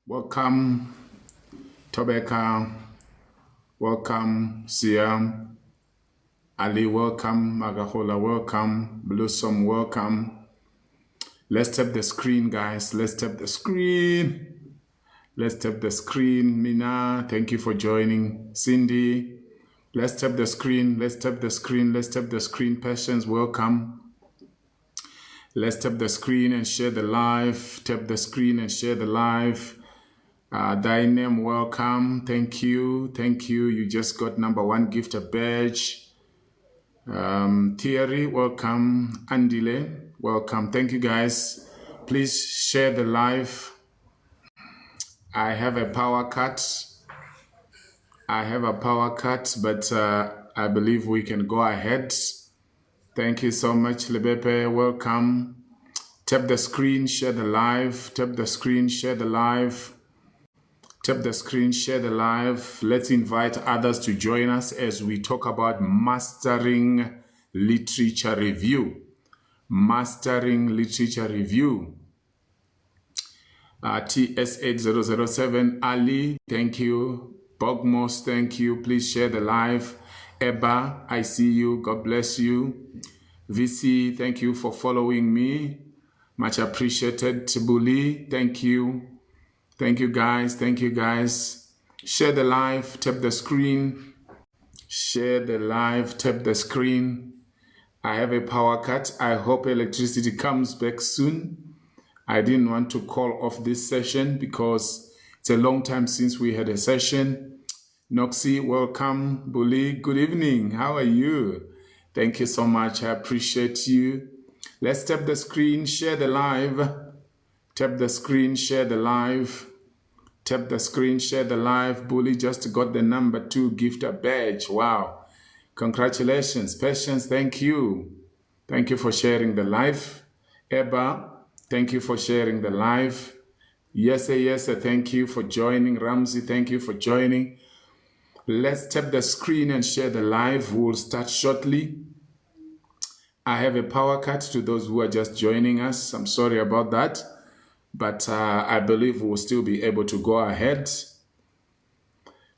Welcome, Tobeka. Welcome, Siam. Ali, welcome. Magahola, welcome. Blossom, welcome. Let's tap the screen, guys. Let's tap the screen. Let's tap the screen. Mina, thank you for joining. Cindy, let's tap the screen. Let's tap the screen. Let's tap the screen. Patience, welcome. Let's tap the screen and share the live. Tap the screen and share the live. Dynam, welcome. Thank you. Thank you. You just got #1 gift a badge. Thierry, welcome. Andile, welcome. Thank you, guys. Please share the live. I have a power cut. But I believe we can go ahead. Thank you so much, Lebepe. Welcome. Tap the screen, share the live. Tap the screen, share the live. Tap the screen, share the live. Let's invite others to join us as we talk about mastering literature review. Mastering literature review. TS8007, Ali, thank you. Bogmos, thank you. Please share the live. Eba, I see you. God bless you. VC, thank you for following me. Much appreciated. Tibuli, thank you. Thank you, guys. Thank you, guys. Share the live. Tap the screen. Share the live. Tap the screen. I have a power cut. I hope electricity comes back soon. I didn't want to call off this session because it's a long time since we had a session. Noxy, welcome. Bully, good evening. How are you? Thank you so much. I appreciate you. Let's tap the screen, share the live. Tap the screen, share the live. Tap the screen, share the live. Bully just got the #2 gift a badge. Wow. Congratulations. Patience, thank you. Thank you for sharing the live. Eba, thank you for sharing the live. Yes, thank you for joining. Ramsey, thank you for joining. Let's tap the screen and share the live. We'll start shortly. I have a power cut to those who are just joining us. I'm sorry about that. But I believe we'll still be able to go ahead.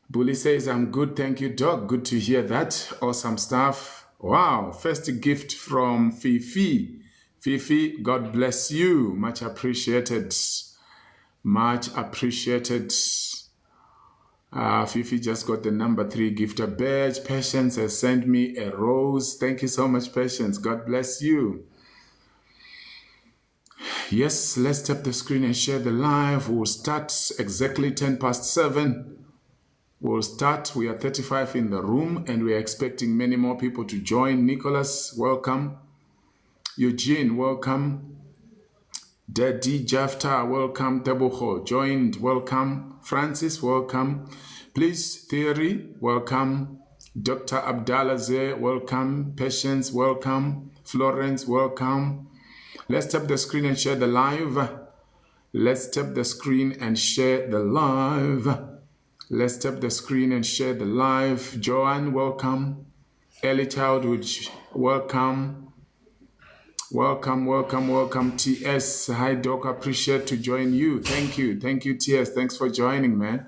Bully says, I'm good. Thank you, Doc. Good to hear that. Awesome stuff. Wow. First gift from Fifi. Fifi, God bless you. Much appreciated. Much appreciated. Fifi just got the #3 gift a badge. Patience has sent me a rose. Thank you so much, Patience. God bless you. Yes, let's tap the screen and share the live. We'll start exactly 7:10. We'll start. We are 35 in the room and we are expecting many more people to join. Nicholas, welcome. Eugene, welcome. Daddy Jafta, welcome. Teboho, joined, welcome. Francis, welcome. Please, Theory, welcome. Dr. Abdallah, welcome. Patience, welcome. Florence, welcome. Let's tap the screen and share the live. Let's tap the screen and share the live. Let's tap the screen and share the live. Joanne, welcome. Ellie Childhood, welcome. Welcome. TS, hi Doc, appreciate to join you. Thank you, TS. Thanks for joining, man.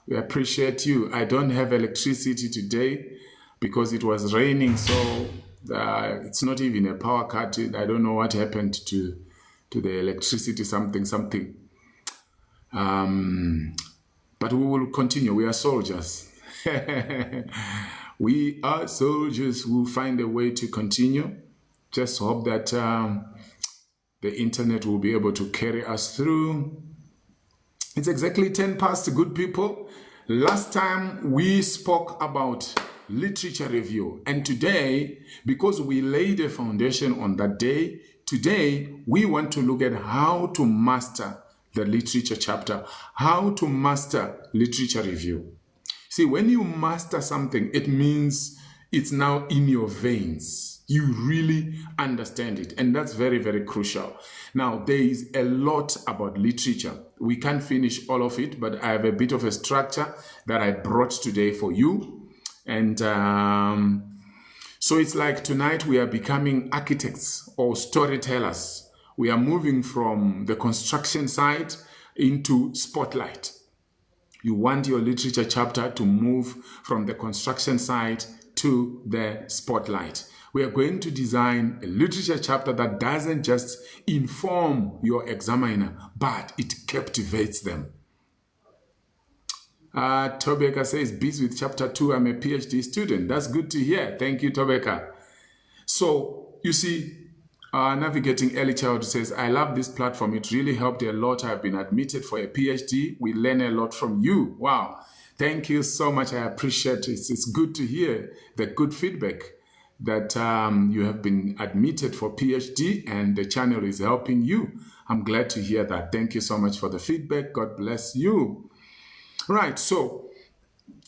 We appreciate you. I don't have electricity today because it was raining, so it's not even a power cut. I don't know what happened to the electricity, something. But we will continue. We are soldiers. We are soldiers. We'll find a way to continue. Just hope that the internet will be able to carry us through. It's exactly 10 past, good people. Last time we spoke about literature review, and today, because we laid a foundation on that day, today we want to look at how to master the literature chapter, how to master literature review. See, when you master something, it means it's now in your veins. You really understand it, and that's very, very crucial. Now, there is a lot about literature. We can't finish all of it, but I have a bit of a structure that I brought today for you. And so it's like tonight we are becoming architects or storytellers. We are moving from the construction side into spotlight. You want your literature chapter to move from the construction site to the spotlight. We are going to design a literature chapter that doesn't just inform your examiner, but it captivates them. Tobeka says, busy with chapter 2. I'm a PhD student. That's good to hear. Thank you, Tobeka. So, you see, Navigating Early Childhood says, I love this platform. It really helped a lot. I've been admitted for a PhD. We learn a lot from you. Wow. Thank you so much. I appreciate it. It's good to hear the good feedback that you have been admitted for PhD and the channel is helping you. I'm glad to hear that. Thank you so much for the feedback. God bless you. Right, so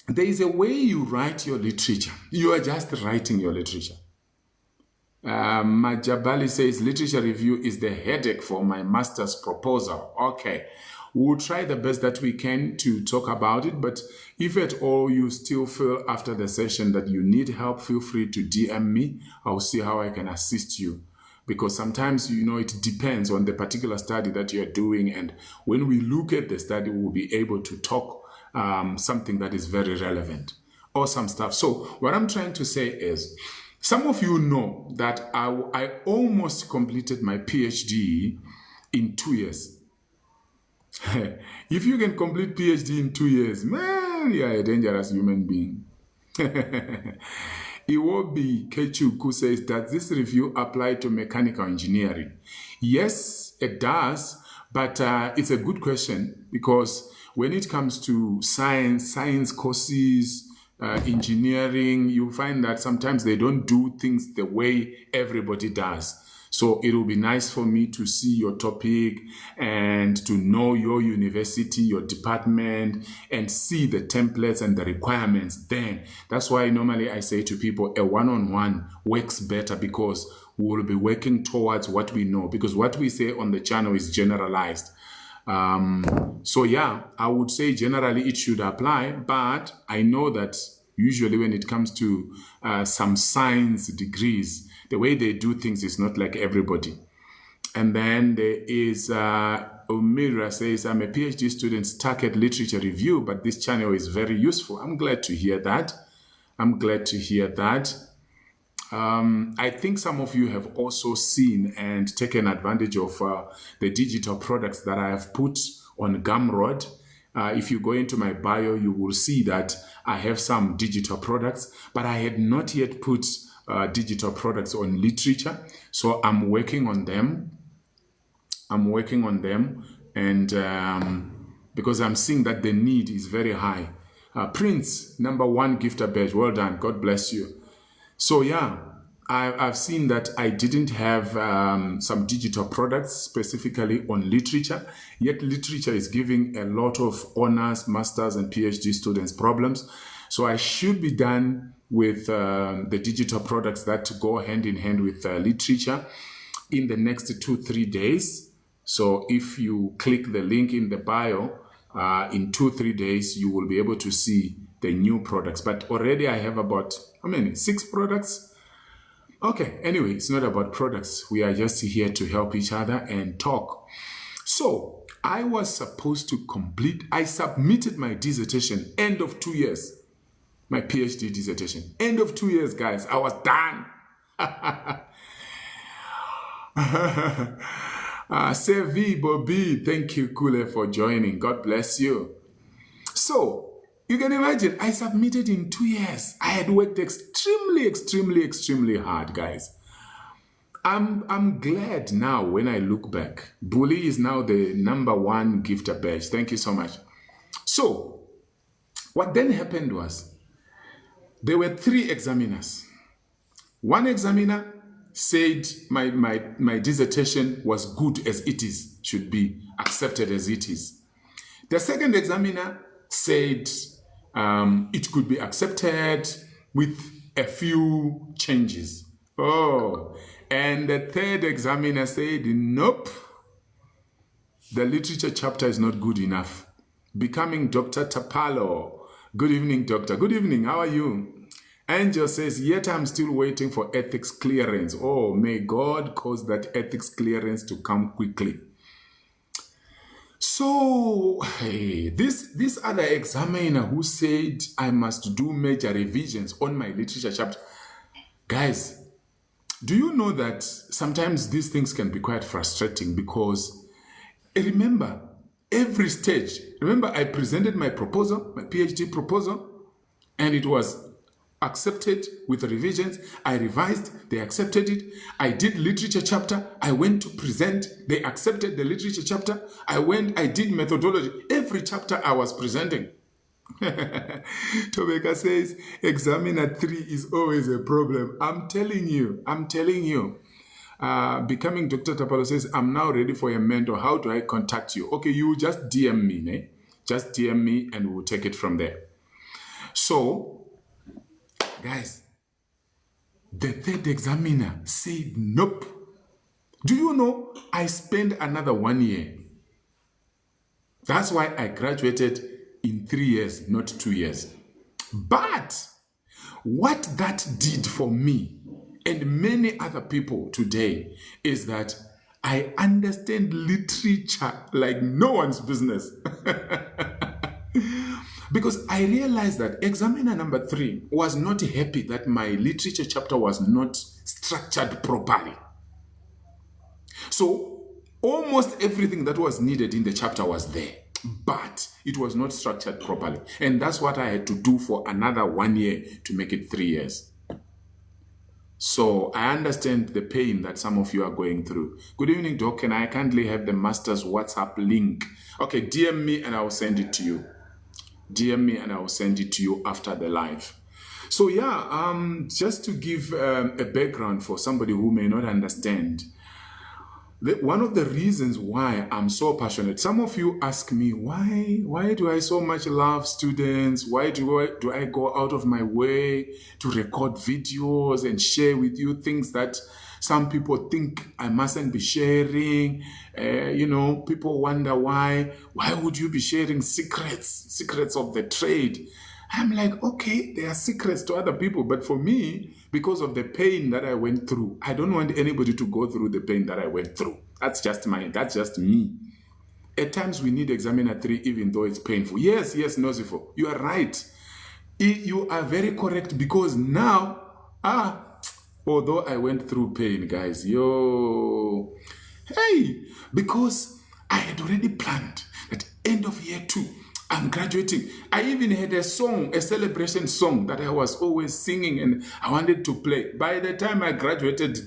there is a way you write your literature. You are just writing your literature. Majabali says, literature review is the headache for my master's proposal. Okay, we'll try the best that we can to talk about it, but if at all you still feel after the session that you need help, feel free to DM me. I'll see how I can assist you. Because sometimes, you know, it depends on the particular study that you're doing. And when we look at the study, we'll be able to talk something that is very relevant. Awesome stuff. So what I'm trying to say is, some of you know that I almost completed my PhD in 2 years. If you can complete PhD in 2 years, man, you are a dangerous human being. Iwobi Kechuku says, does this review apply to mechanical engineering? Yes, it does, but it's a good question because when it comes to science courses, engineering, you find that sometimes they don't do things the way everybody does. So it will be nice for me to see your topic and to know your university, your department, and see the templates and the requirements then. That's why normally I say to people, a one-on-one works better because we will be working towards what we know, because what we say on the channel is generalized. So yeah, I would say generally it should apply, but I know that usually when it comes to some science degrees, the way they do things is not like everybody. And then there is Omira says, I'm a PhD student stuck at literature review, but this channel is very useful. I'm glad to hear that. I'm glad to hear that. I think some of you have also seen and taken advantage of the digital products that I have put on Gumroad. If you go into my bio, you will see that I have some digital products, but I had not yet put digital products on literature. So I'm working on them. And because I'm seeing that the need is very high. Prince, #1 gifter badge. Well done. God bless you. So yeah, I've seen that I didn't have some digital products specifically on literature, yet literature is giving a lot of honors, masters, and PhD students problems. So I should be done with the digital products that go hand in hand with literature in the next 2-3 days. So if you click the link in the bio, in 2-3 days, you will be able to see the new products. But already I have about, how many? 6 products? Okay, anyway, it's not about products. We are just here to help each other and talk. So I was supposed to I submitted my dissertation end of 2 years. My PhD dissertation. End of 2 years, guys. I was done. Sevi Bobby, thank you, Kule, for joining. God bless you. So, you can imagine, I submitted in 2 years. I had worked extremely hard, guys. I'm glad now when I look back. Bully is now the #1 gifter badge. Thank you so much. So, what then happened was, there were 3 examiners. One examiner said my dissertation was good as it is, should be accepted as it is. The second examiner said it could be accepted with a few changes. Oh, and the third examiner said, nope, the literature chapter is not good enough. Becoming Dr. Tapalo. Good evening, doctor. Good evening. How are you? Angel says, yet I'm still waiting for ethics clearance. Oh, may God cause that ethics clearance to come quickly. So, hey, this other examiner who said I must do major revisions on my literature chapter, guys, do you know that sometimes these things can be quite frustrating? Because remember, every stage, remember I presented my proposal, my PhD proposal, and it was accepted with revisions. I revised, they accepted it. I did literature chapter. I went to present, they accepted the literature chapter. I did methodology. Every chapter I was presenting. Tobeka says, examiner 3 is always a problem. I'm telling you. Becoming Dr. Tapalo says, I'm now ready for a mentor. How do I contact you? Okay, you just DM me, ne? Just DM me and we'll take it from there. So, guys, the third examiner said nope. Do you know I spent another 1 year? That's why I graduated in 3 years, not 2 years. But what that did for me and many other people today is that I understand literature like no one's business. Because I realized that examiner number 3 was not happy that my literature chapter was not structured properly. So almost everything that was needed in the chapter was there, but it was not structured properly. And that's what I had to do for another 1 year to make it 3 years. So I understand the pain that some of you are going through. Good evening, Doc. Can I kindly have the master's WhatsApp link? Okay, DM me and I will send it to you. DM me and I will send it to you after the live. So yeah, just to give a background for somebody who may not understand, one of the reasons why I'm so passionate, some of you ask me, why do I so much love students? Why do I go out of my way to record videos and share with you things that some people think I mustn't be sharing? People wonder why would you be sharing secrets of the trade? I'm like, okay, there are secrets to other people, but for me, because of the pain that I went through, I don't want anybody to go through the pain that I went through. That's just me. At times we need examiner 3, even though it's painful. Yes, Nozifo, you are right. You are very correct, because now, although I went through pain, guys, because I had already planned that end of year 2, I'm graduating. I even had a celebration song that I was always singing and I wanted to play. By the time I graduated,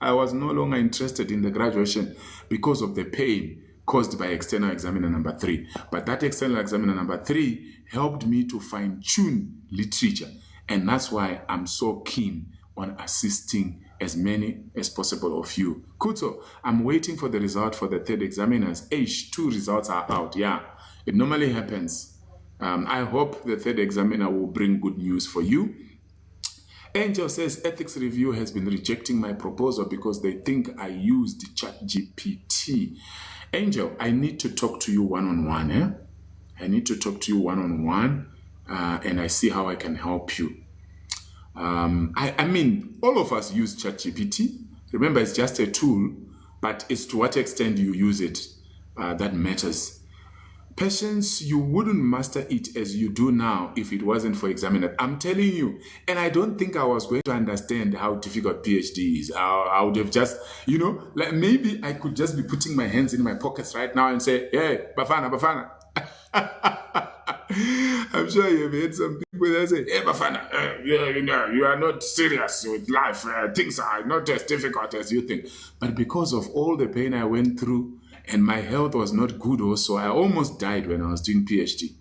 I was no longer interested in the graduation because of the pain caused by external examiner number 3. But that external examiner number 3 helped me to fine-tune literature. And that's why I'm so keen on assisting as many as possible of you. Kuto, I'm waiting for the result for the third examiners. 2 results are out. Yeah, it normally happens. I hope the third examiner will bring good news for you. Angel says, ethics review has been rejecting my proposal because they think I used ChatGPT. Angel, I need to talk to you one-on-one. I need to talk to you one-on-one, and I see how I can help you. I mean, all of us use ChatGPT. Remember, it's just a tool, but it's to what extent you use it that matters. Patience, you wouldn't master it as you do now if it wasn't for examiner. I'm telling you, and I don't think I was going to understand how difficult PhD is. I would have just, like maybe I could just be putting my hands in my pockets right now and say, hey, Bafana. I'm sure you've heard some people that say, hey, Bafana, you are not serious with life. Things are not as difficult as you think. But because of all the pain I went through, and my health was not good also, I almost died when I was doing PhD.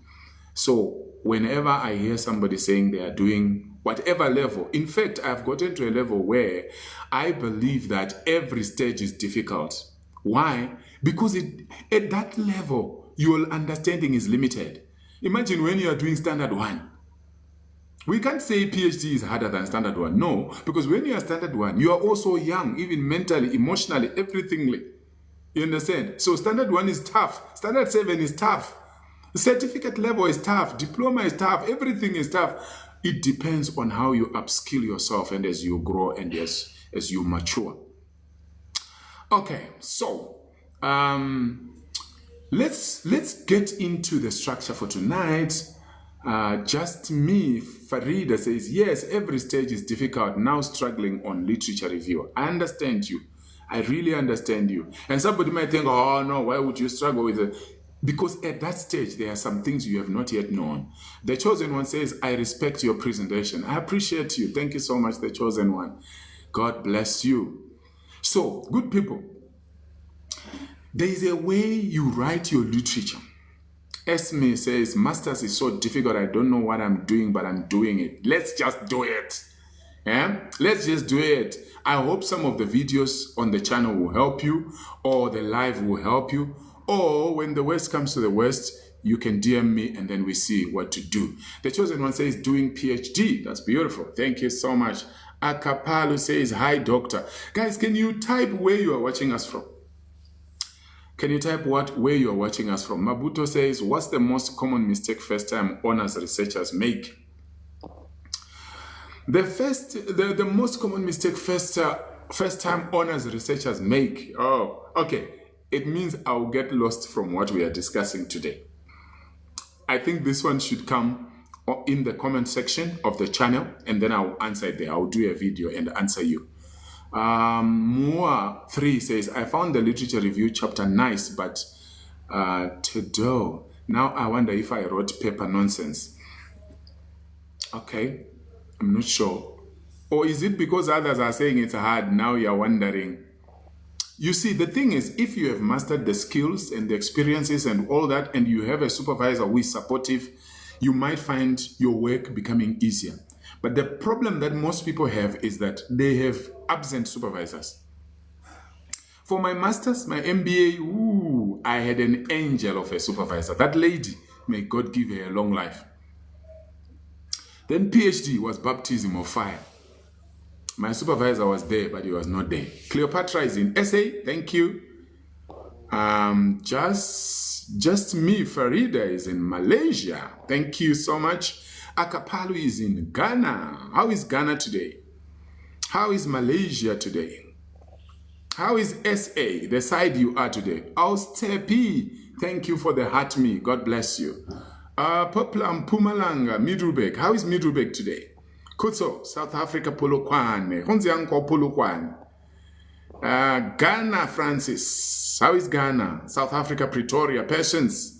So whenever I hear somebody saying they are doing whatever level, in fact, I've gotten to a level where I believe that every stage is difficult. Why? Because at that level, your understanding is limited. Imagine when you are doing standard 1. We can't say PhD is harder than standard 1. No, because when you are standard 1, you are also young, even mentally, emotionally, everything. You understand? So standard 1 is tough. Standard 7 is tough. Certificate level is tough. Diploma is tough. Everything is tough. It depends on how you upskill yourself and as you grow and as you mature. Okay, so let's get into the structure for tonight. Just me, Farida says, yes, every stage is difficult. Now struggling on literature review. I understand you. I really understand you. And somebody might think, oh no, why would you struggle with it? Because at that stage, there are some things you have not yet known. The Chosen One says, I respect your presentation. I appreciate you. Thank you so much, The Chosen One. God bless you. So, good people, there is a way you write your literature. Esme says, Masters is so difficult. I don't know what I'm doing, but I'm doing it. Let's just do it. Yeah? Let's just do it. I hope some of the videos on the channel will help you, or the live will help you, or when the worst comes to the worst, you can DM me and then we see what to do. The Chosen One says, doing PhD. That's beautiful. Thank you so much. Akapalu says, hi, doctor. Guys, can you type where you are watching us from? Can you type where you are watching us from? Mabuto says, what's the most common mistake first-time honors researchers make? The most common mistake first-time honors researchers make. Oh, okay. It means I'll get lost from what we are discussing today. I think this one should come in the comment section of the channel, and then I'll answer it there. I'll do a video and answer you. Moa 3 says, I found the literature review chapter nice, but now I wonder if I wrote paper nonsense. Okay, I'm not sure. Or is it because others are saying it's hard, now you're wondering? You see, the thing is, if you have mastered the skills and the experiences and all that, and you have a supervisor who is supportive, you might find your work becoming easier. But the problem that most people have is that they have absent supervisors. For my master's, my MBA, I had an angel of a supervisor. That lady, may God give her a long life. Then PhD was baptism of fire. My supervisor was there, but he was not there. Cleopatra is in SA, thank you. Just me, Farida is in Malaysia. Thank you so much. Akapalu is in Ghana. How is Ghana today? How is Malaysia today? How is SA, the side you are today? Austepi, thank you for the heart me. God bless you. Poplam Pumalanga, Middleburg. How is Middleburg today? Kutso, South Africa, Polokwane. Honzianko Polokwane. Ghana, Francis. How is Ghana? South Africa, Pretoria. Patience.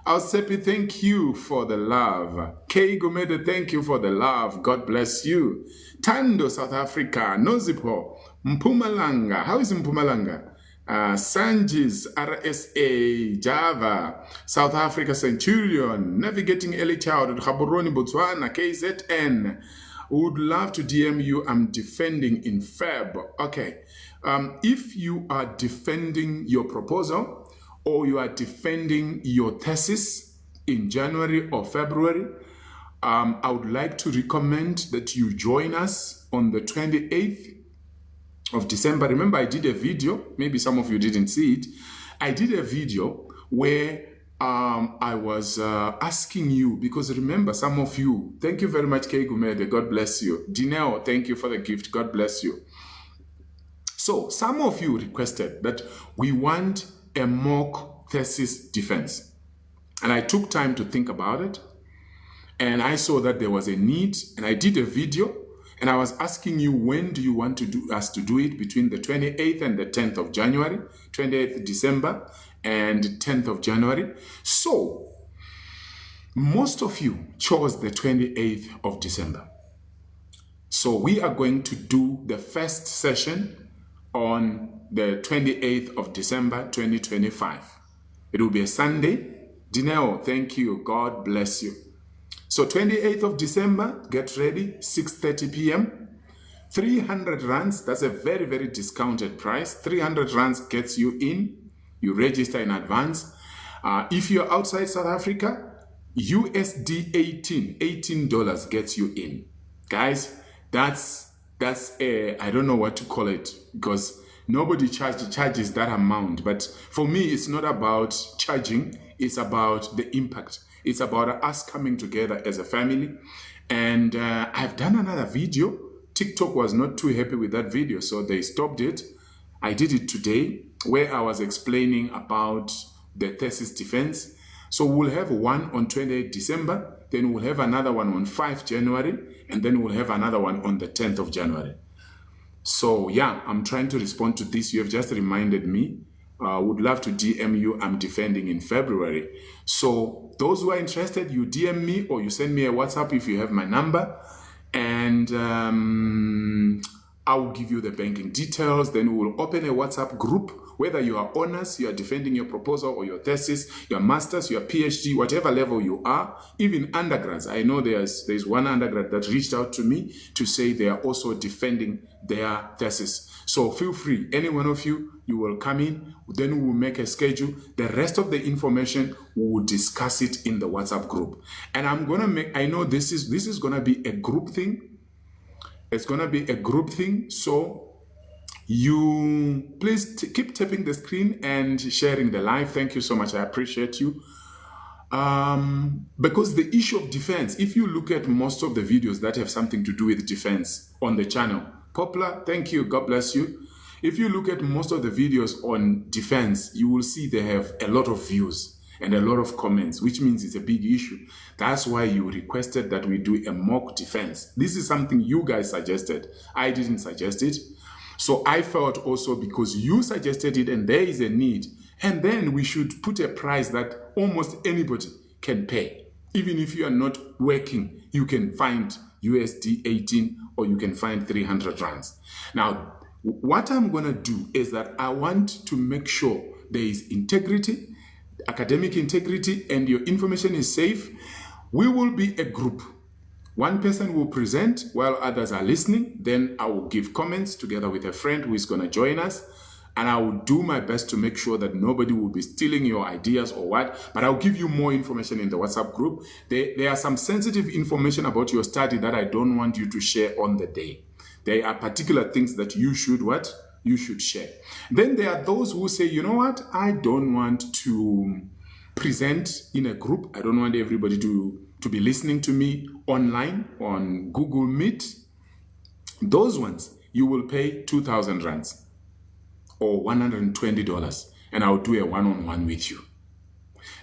Ausepi, thank you for the love. Kay Gomede, thank you for the love. God bless you. Tando, South Africa. Nozipo. Mpumalanga. How is Mpumalanga? Sanjis, RSA, Java, South Africa, Centurion, Navigating Early Childhood, Gaborone, Botswana, KZN. Would love to DM you. I'm defending in Feb. Okay. If you are defending your proposal, or you are defending your thesis in January or February, I would like to recommend that you join us on the 28th of December. Remember, I did a video, maybe some of you didn't see it. I did a video where I was asking you, because remember, some of you, thank you very much, Kay Gumede, God bless you. Dineo, thank you for the gift, God bless you. So, some of you requested that we want a mock thesis defense. And I took time to think about it. And I saw that there was a need. And I did a video. And I was asking you, when do you want us to do it? Between the 28th and the 10th of January. 28th December and 10th of January. So, most of you chose the 28th of December. So, we are going to do the first session on the 28th of December 2025. It will be a Sunday. Dineo, thank you. God bless you. So 28th of December, get ready, 6:30 p.m. 300 rands, that's a very, very discounted price. 300 rands gets you in. You register in advance. If you're outside South Africa, USD $18 gets you in. Guys, that's I don't know what to call it, because nobody charges that amount. But for me, it's not about charging. It's about the impact. It's about us coming together as a family. And I've done another video. TikTok was not too happy with that video, so they stopped it. I did it today, where I was explaining about the thesis defense. So we'll have one on 28 December, then we'll have another one on 5 January, and then we'll have another one on the 10th of January. So yeah, I'm trying to respond to this. You have just reminded me. Would love to DM you. I'm defending in February. So those who are interested, you DM me or you send me a WhatsApp if you have my number. And I will give you the banking details. Then we will open a WhatsApp group, whether you are honors, you are defending your proposal or your thesis, your master's, your PhD, whatever level you are, even undergrads. I know there's one undergrad that reached out to me to say they are also defending their thesis. So feel free, any one of you will come in, then we will make a schedule. The rest of the information, we will discuss it in the WhatsApp group. And I'm gonna make, I know this is gonna be a group thing. It's gonna be a group thing, so you please keep tapping the screen and sharing the live. Thank you so much, I appreciate you. Because the issue of defense, if you look at most of the videos that have something to do with defense on the channel, Poplar, thank you, God bless you. If you look at most of the videos on defense, you will see they have a lot of views and a lot of comments, which means it's a big issue. That's why you requested that we do a mock defense. This is something you guys suggested. I didn't suggest it. So I felt also because you suggested it and there is a need, and then we should put a price that almost anybody can pay. Even if you are not working, you can find USD 18 or you can find 300 rands. Now, what I'm gonna do is that I want to make sure there is integrity, academic integrity, and your information is safe. We will be a group. One person will present while others are listening. Then I will give comments together with a friend who is gonna join us. And I will do my best to make sure that nobody will be stealing your ideas or what, but I'll give you more information in the WhatsApp group. There are some sensitive information about your study that I don't want you to share on the day. There are particular things that you should what? You should share. Then there are those who say, you know what? I don't want to present in a group. I don't want everybody to be listening to me online on Google Meet. Those ones, you will pay 2,000 rands. Or $120, and I'll do a one-on-one with you.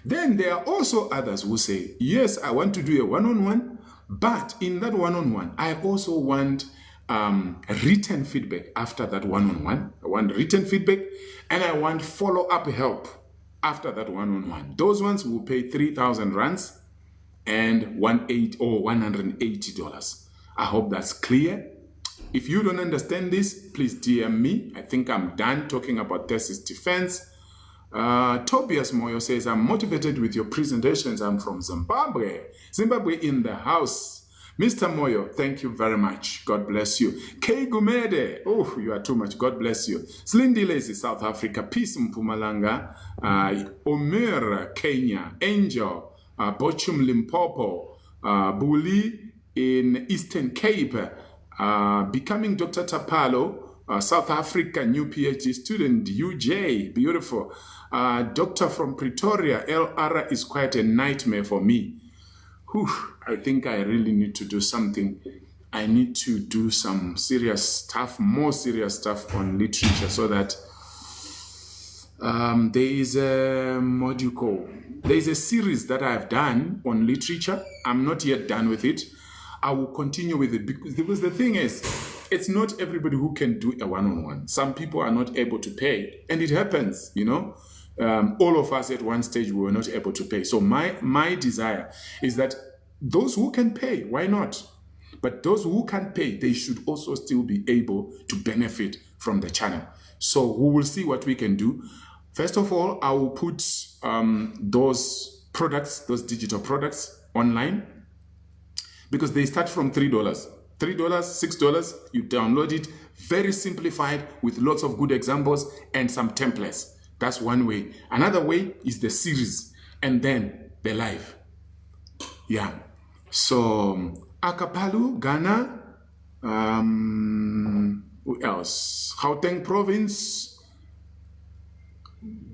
Then there are also others who say, yes, I want to do a one-on-one, but in that one-on-one, I also want written feedback after that one-on-one. I want written feedback, and I want follow-up help after that one-on-one. Those ones will pay 3,000 rands and $180. I hope that's clear. If you don't understand this, please DM me. I think I'm done talking about thesis defense. Tobias Moyo says, I'm motivated with your presentations. I'm from Zimbabwe. Zimbabwe in the house. Mr. Moyo, thank you very much. God bless you. K. Gumede, oh, you are too much. God bless you. Slindy Lazy, South Africa. Peace Mpumalanga. Omer, Kenya. Angel, Bochum, Limpopo. Buli in Eastern Cape. Becoming Dr. Tapalo, South Africa, new PhD student, UJ, beautiful. Doctor from Pretoria, LR is quite a nightmare for me. Whew, I think I really need to do something. I need to do some serious stuff, more serious stuff on literature so that there is a, what do you call? There is a series that I've done on literature. I'm not yet done with it. I will continue with it because the thing is, it's not everybody who can do a one-on-one. Some people are not able to pay, and it happens, you know. All of us at one stage, we were not able to pay. So my desire is that those who can pay, why not? But those who can't pay, they should also still be able to benefit from the channel. So we will see what we can do. First of all, I will put those products, those digital products online, because they start from $3. $3, $6, you download it, very simplified with lots of good examples and some templates. That's one way. Another way is the series and then the live. Yeah. So, Akapalu, Ghana, who else? Gauteng province,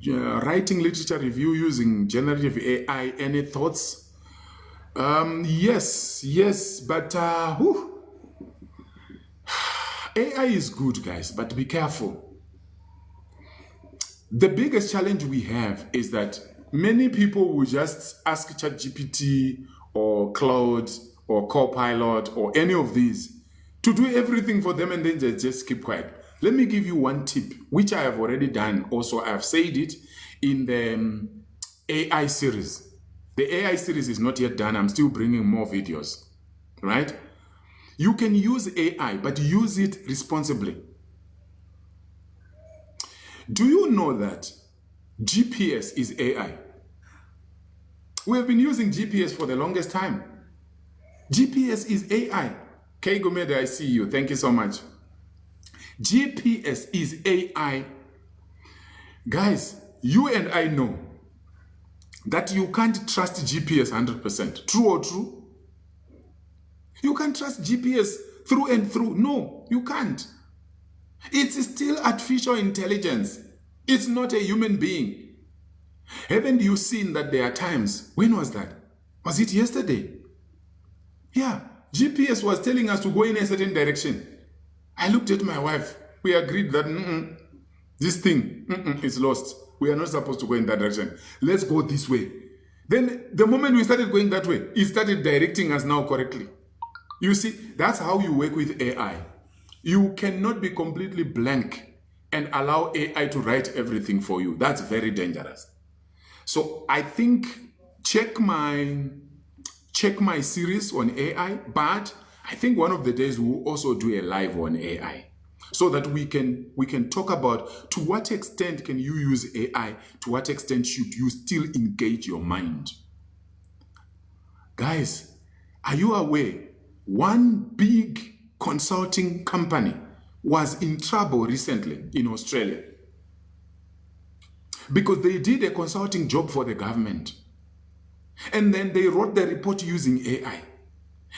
writing literature review using generative AI. Any thoughts? Yes, but AI is good, guys, but be careful. The biggest challenge we have is that many people will just ask ChatGPT or Claude or Copilot or any of these to do everything for them, and then they just keep quiet. Let me give you one tip, which I have already done. Also, I've said it in the AI series. The AI series is not yet done. I'm still bringing more videos, right? You can use AI, but use it responsibly. Do you know that GPS is AI? We have been using GPS for the longest time. GPS is AI. Kay Gomeda, I see you. Thank you so much. GPS is AI. Guys, you and I know that you can't trust GPS 100%. True or true? You can't trust GPS through and through. No, you can't. It's still artificial intelligence. It's not a human being. Haven't you seen that there are times? When was that? Was it yesterday? Yeah, GPS was telling us to go in a certain direction. I looked at my wife. We agreed that this thing is lost. We are not supposed to go in that direction. Let's go this way. Then the moment we started going that way, it started directing us now correctly. You see, that's how you work with AI. You cannot be completely blank and allow AI to write everything for you. That's very dangerous. So I think check my series on AI, but I think one of the days we'll also do a live on AI so that we can talk about to what extent can you use AI, to what extent should you still engage your mind. Guys, are you aware one big consulting company was in trouble recently in Australia because they did a consulting job for the government, and then they wrote the report using AI,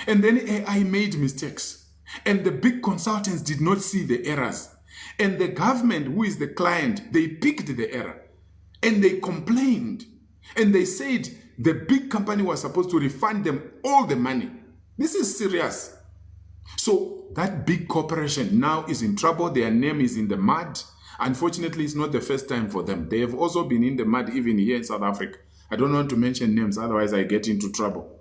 and then AI made mistakes, and the big consultants did not see the errors, and the government, who is the client, they picked the error and they complained, and they said the big company was supposed to refund them all the money. This is serious. So that big corporation now is in trouble. Their name is in the mud. Unfortunately, it's not the first time for them. They have also been in the mud even here in South Africa. I don't want to mention names, otherwise I get into trouble.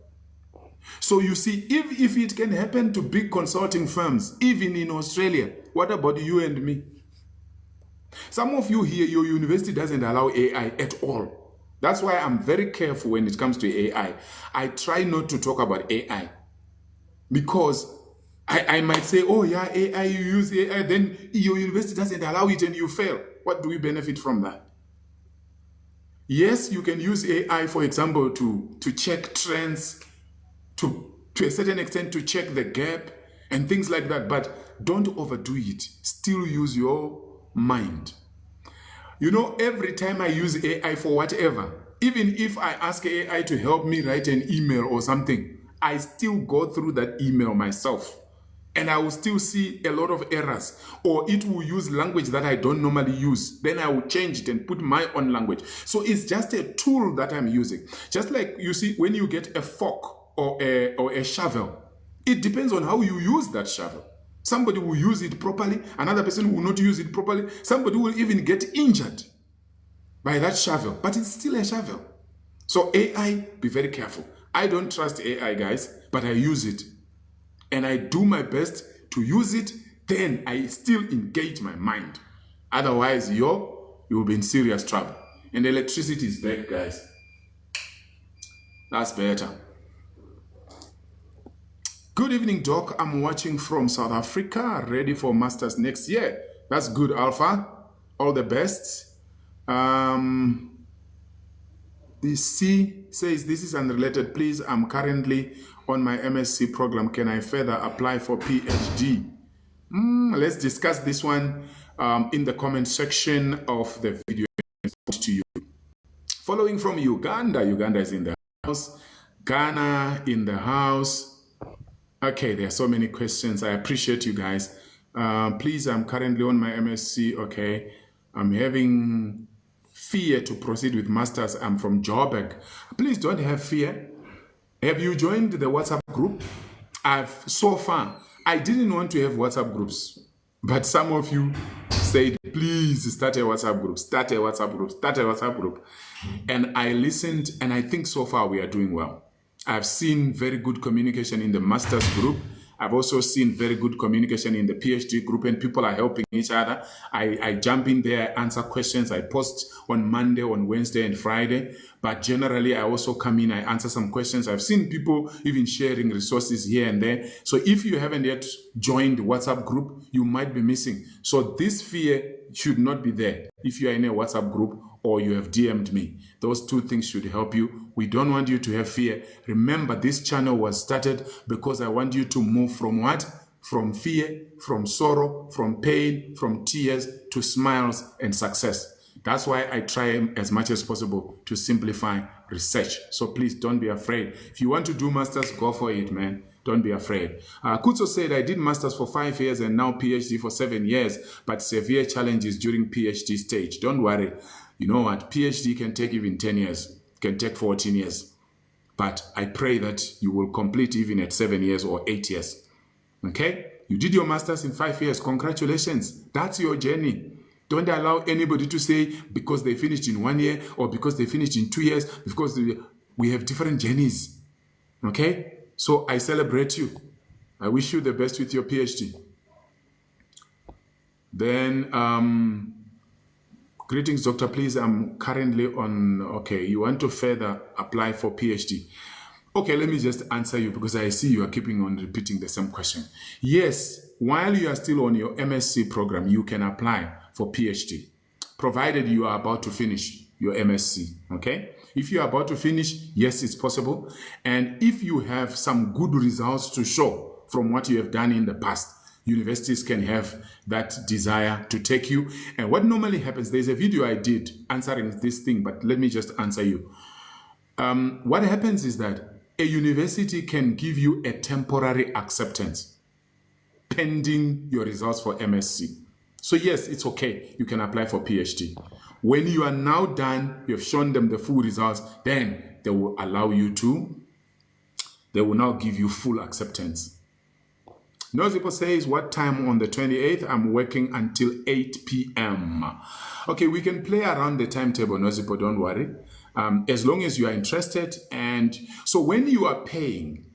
So you see, if it can happen to big consulting firms, even in Australia, what about you and me? Some of you here, your university doesn't allow AI at all. That's why I'm very careful when it comes to AI. I try not to talk about AI because I might say, oh yeah, AI, you use AI, then your university doesn't allow it and you fail. What do we benefit from that? Yes, you can use AI, for example, to check trends, to a certain extent to check the gap and things like that, but don't overdo it. Still use your mind. You know, every time I use AI for whatever, even if I ask AI to help me write an email or something, I still go through that email myself. And I will still see a lot of errors, or it will use language that I don't normally use. Then I will change it and put my own language. So it's just a tool that I'm using. Just like you see, when you get a fork or a shovel, it depends on how you use that shovel. Somebody will use it properly, another person will not use it properly. Somebody will even get injured by that shovel, but it's still a shovel. So AI, be very careful. I don't trust AI, guys, but I use it. And I do my best to use it, then I still engage my mind. Otherwise, you'll be in serious trouble. And electricity is back, guys. That's better. Good evening, Doc. I'm watching from South Africa, ready for Masters next year. That's good, Alpha. All the best. The C says, this is unrelated. Please, I'm currently on my MSc program. Can I further apply for PhD? Let's discuss this one in the comment section of the video to you. Following from Uganda. Uganda is in the house. Ghana in the house. Okay, there are so many questions. I appreciate you guys. Please, I'm currently on my MSc. Okay, I'm having fear to proceed with masters. I'm from Joburg. Please don't have fear. Have you joined the WhatsApp group? So far, I didn't want to have WhatsApp groups, but some of you said, please start a WhatsApp group, start a WhatsApp group, start a WhatsApp group. And I listened, and I think so far we are doing well. I've seen very good communication in the master's group. I've also seen very good communication in the PhD group, and people are helping each other. I jump in there, answer questions. I post on Monday, on Wednesday, and Friday. But generally, I also come in, I answer some questions. I've seen people even sharing resources here and there. So if you haven't yet joined the WhatsApp group, you might be missing. So this fear should not be there if you are in a WhatsApp group or you have DM'd me. Those two things should help you. We don't want you to have fear. Remember, this channel was started because I want you to move from what? From fear, from sorrow, from pain, from tears to smiles and success. That's why I try as much as possible to simplify research. So please don't be afraid. If you want to do masters, go for it, man. Don't be afraid. Kutso said, I did masters for 5 years and now PhD for 7 years, but severe challenges during PhD stage. Don't worry. You know what? PhD can take even 10 years, can take 14 years. But I pray that you will complete even at 7 years or 8 years. Okay? You did your masters in 5 years. Congratulations. That's your journey. Don't allow anybody to say because they finished in 1 year or because they finished in 2 years, because we have different journeys. Okay? So I celebrate you. I wish you the best with your PhD. Then, greetings, doctor. Please, I'm currently on, okay, you want to further apply for PhD. Okay, let me just answer you because I see you are keeping on repeating the same question. Yes, while you are still on your MSc program, you can apply for PhD, provided you are about to finish your MSc, okay? If you are about to finish, yes, it's possible. And if you have some good results to show from what you have done in the past, universities can have that desire to take you. And what normally happens, there's a video I did answering this thing, but let me just answer you. What happens is that a university can give you a temporary acceptance pending your results for MSc. So yes, it's okay. You can apply for PhD. When you are now done, you have shown them the full results, then they will allow you to, they will now give you full acceptance. Nozipo says, what time on the 28th? I'm working until 8 p.m. Okay, we can play around the timetable, Nozipo, don't worry. As long as you are interested. And so when you are paying,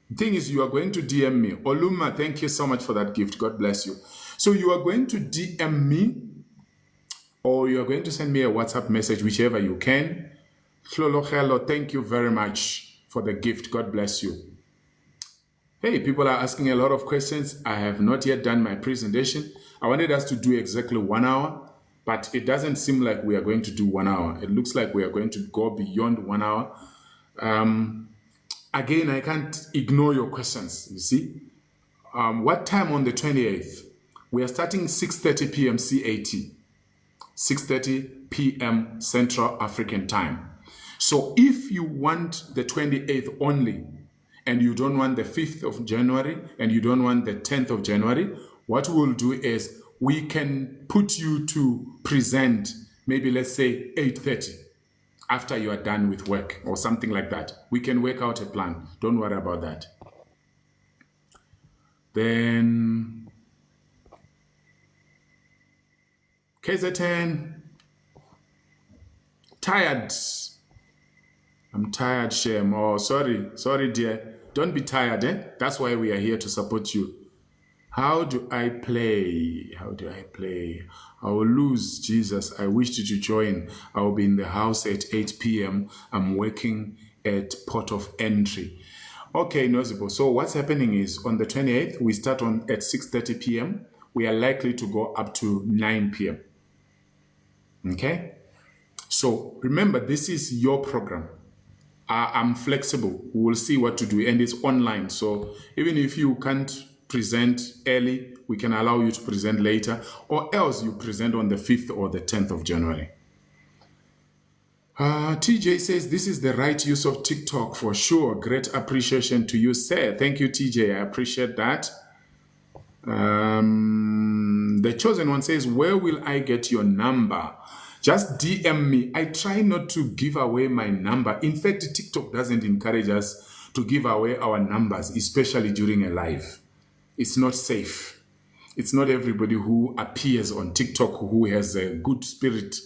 the thing is you are going to DM me. Oluma, thank you so much for that gift. God bless you. So you are going to DM me or you are going to send me a WhatsApp message, whichever you can. Hello, thank you very much for the gift. God bless you. Hey, people are asking a lot of questions. I have not yet done my presentation. I wanted us to do exactly 1 hour, but it doesn't seem like we are going to do 1 hour. It looks like we are going to go beyond 1 hour. Again, I can't ignore your questions, you see. What time on the 28th? We are starting 6:30 p.m. CAT, 6:30 p.m. Central African Time. So if you want the 28th only, and you don't want the 5th of January, and you don't want the 10th of January, what we'll do is we can put you to present, maybe let's say 8:30, after you are done with work, or something like that. We can work out a plan. Don't worry about that. Then KZ10, tired. I'm tired, Shem. Oh, sorry, dear. Don't be tired, eh? That's why we are here to support you. How do I play? I will lose, Jesus. I wish you to join. I will be in the house at 8 p.m. I'm working at Port of Entry. Okay, Nozibo. So what's happening is on the 28th, we start at 6:30 p.m. We are likely to go up to 9 p.m. Okay? So remember, this is your program. I'm flexible. We will see what to do. And it's online. So even if you can't present early, we can allow you to present later. Or else you present on the 5th or the 10th of January. TJ says, this is the right use of TikTok for sure. Great appreciation to you, sir. Thank you, TJ. I appreciate that. The Chosen One says, where will I get your number? Just DM me. I try not to give away my number. In fact, TikTok doesn't encourage us to give away our numbers, especially during a live. It's not safe. It's not everybody who appears on TikTok who has a good spirit.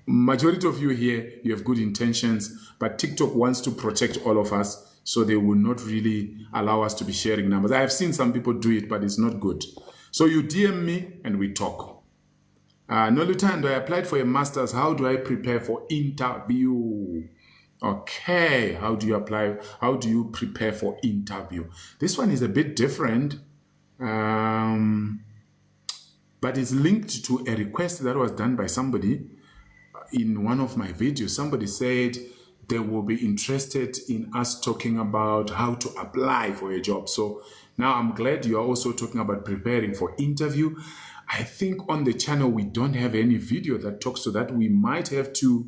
Majority of you here, you have good intentions, but TikTok wants to protect all of us, so they will not really allow us to be sharing numbers. I have seen some people do it, but it's not good. So you DM me and we talk. Nolutando, I applied for a master's. How do I prepare for interview? Okay, how do you apply? How do you prepare for interview? This one is a bit different, but it's linked to a request that was done by somebody in one of my videos. Somebody said they will be interested in us talking about how to apply for a job. So now I'm glad you are also talking about preparing for interview. I think on the channel we don't have any video that talks to that. We might have to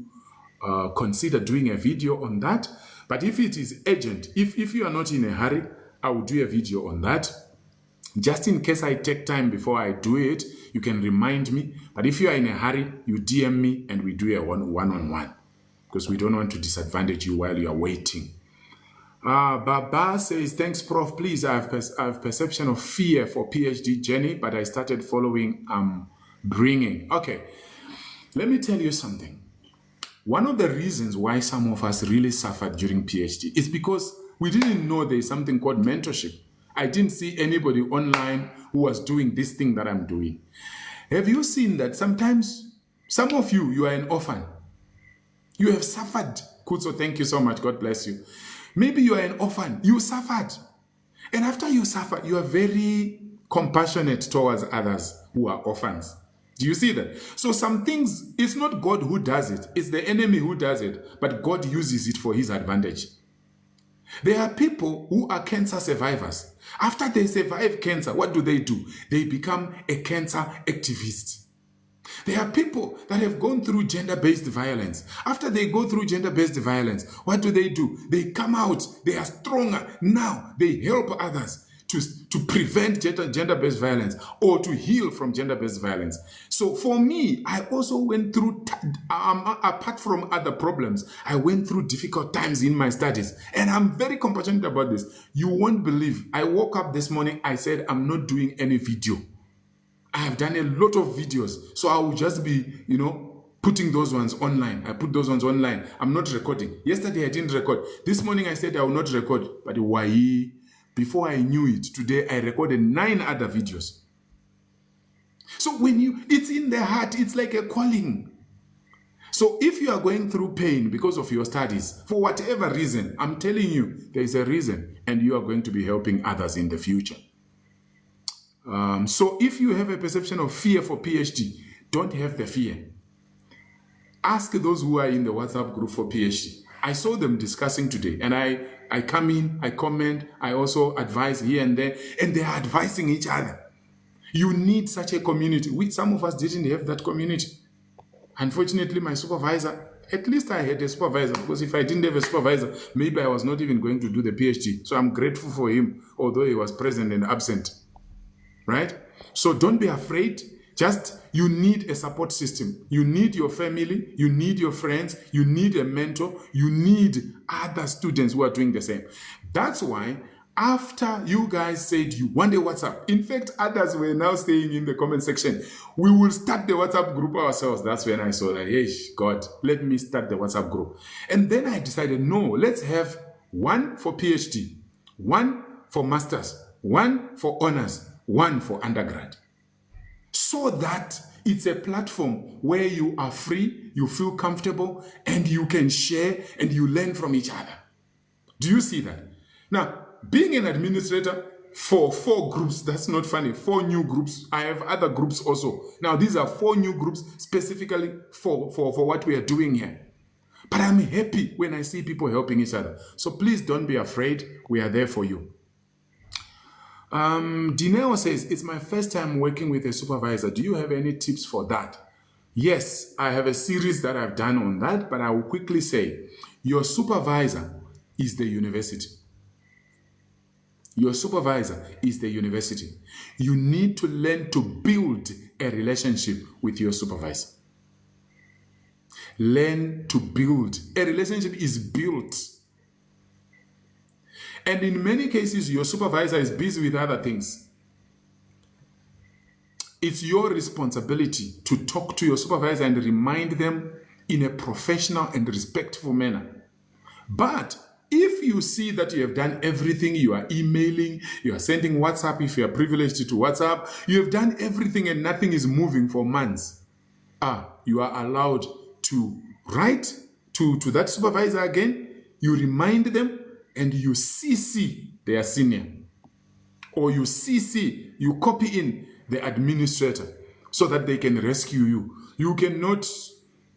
consider doing a video on that. But if it is urgent, if you are not in a hurry, I will do a video on that. Just in case I take time before I do it, you can remind me. But if you are in a hurry, you DM me and we do a one-on-one, because we don't want to disadvantage you while you are waiting. Baba says, thanks, Prof. Please, I have perception of fear for PhD journey, but I started following bringing. Okay, let me tell you something. One of the reasons why some of us really suffered during PhD is because we didn't know there's something called mentorship. I didn't see anybody online who was doing this thing that I'm doing. Have you seen that sometimes, some of you, you are an orphan. You have suffered. Kutso, thank you so much. God bless you. Maybe you are an orphan. You suffered. And after you suffer, you are very compassionate towards others who are orphans. Do you see that? So some things, it's not God who does it. It's the enemy who does it. But God uses it for his advantage. There are people who are cancer survivors. After they survive cancer, what do? They become a cancer activist. There are people that have gone through gender-based violence. After they go through gender-based violence, what do? They come out, they are stronger. Now they help others to prevent gender-based violence or to heal from gender-based violence. So for me, I also went through, apart from other problems, I went through difficult times in my studies. And I'm very compassionate about this. You won't believe. I woke up this morning, I said, I'm not doing any video. I have done a lot of videos. So I will just be, putting those ones online. I put those ones online. I'm not recording. Yesterday, I didn't record. This morning, I said I will not record. But why? Before I knew it, today I recorded 9 other videos. So it's in the heart, it's like a calling. So if you are going through pain because of your studies, for whatever reason, I'm telling you, there is a reason, and you are going to be helping others in the future. So if you have a perception of fear for PhD, don't have the fear. Ask those who are in the WhatsApp group for PhD. I saw them discussing today, and I come in, I comment, I also advise here and there, and they are advising each other. You need such a community. Some of us didn't have that community. Unfortunately, my supervisor, at least I had a supervisor, because if I didn't have a supervisor, maybe I was not even going to do the PhD. So I'm grateful for him, although he was present and absent. Right? So don't be afraid. You need a support system. You need your family. You need your friends. You need a mentor. You need other students who are doing the same. That's why after you guys said you want a WhatsApp, in fact, others were now saying in the comment section, we will start the WhatsApp group ourselves. That's when I saw that, hey, God, let me start the WhatsApp group. And then I decided, no, let's have one for PhD, one for masters, one for honors, one for undergrad. So that it's a platform where you are free, you feel comfortable, and you can share and you learn from each other. Do you see that? Now, being an administrator for 4 groups, that's not funny, 4 new groups. I have other groups also. Now, these are 4 new groups specifically for what we are doing here. But I'm happy when I see people helping each other. So please don't be afraid. We are there for you. Dineo says, it's my first time working with a supervisor. Do you have any tips for that? Yes, I have a series that I've done on that, but I will quickly say, your supervisor is the university. Your supervisor is the university. You need to learn to build a relationship with your supervisor. Learn to build. A relationship is built. And in many cases, your supervisor is busy with other things. It's your responsibility to talk to your supervisor and remind them in a professional and respectful manner. But if you see that you have done everything, you are emailing, you are sending WhatsApp, if you are privileged to WhatsApp, you have done everything and nothing is moving for months, you are allowed to write to that supervisor again, you remind them, and you CC their senior. Or you CC, you copy in the administrator so that they can rescue you. You cannot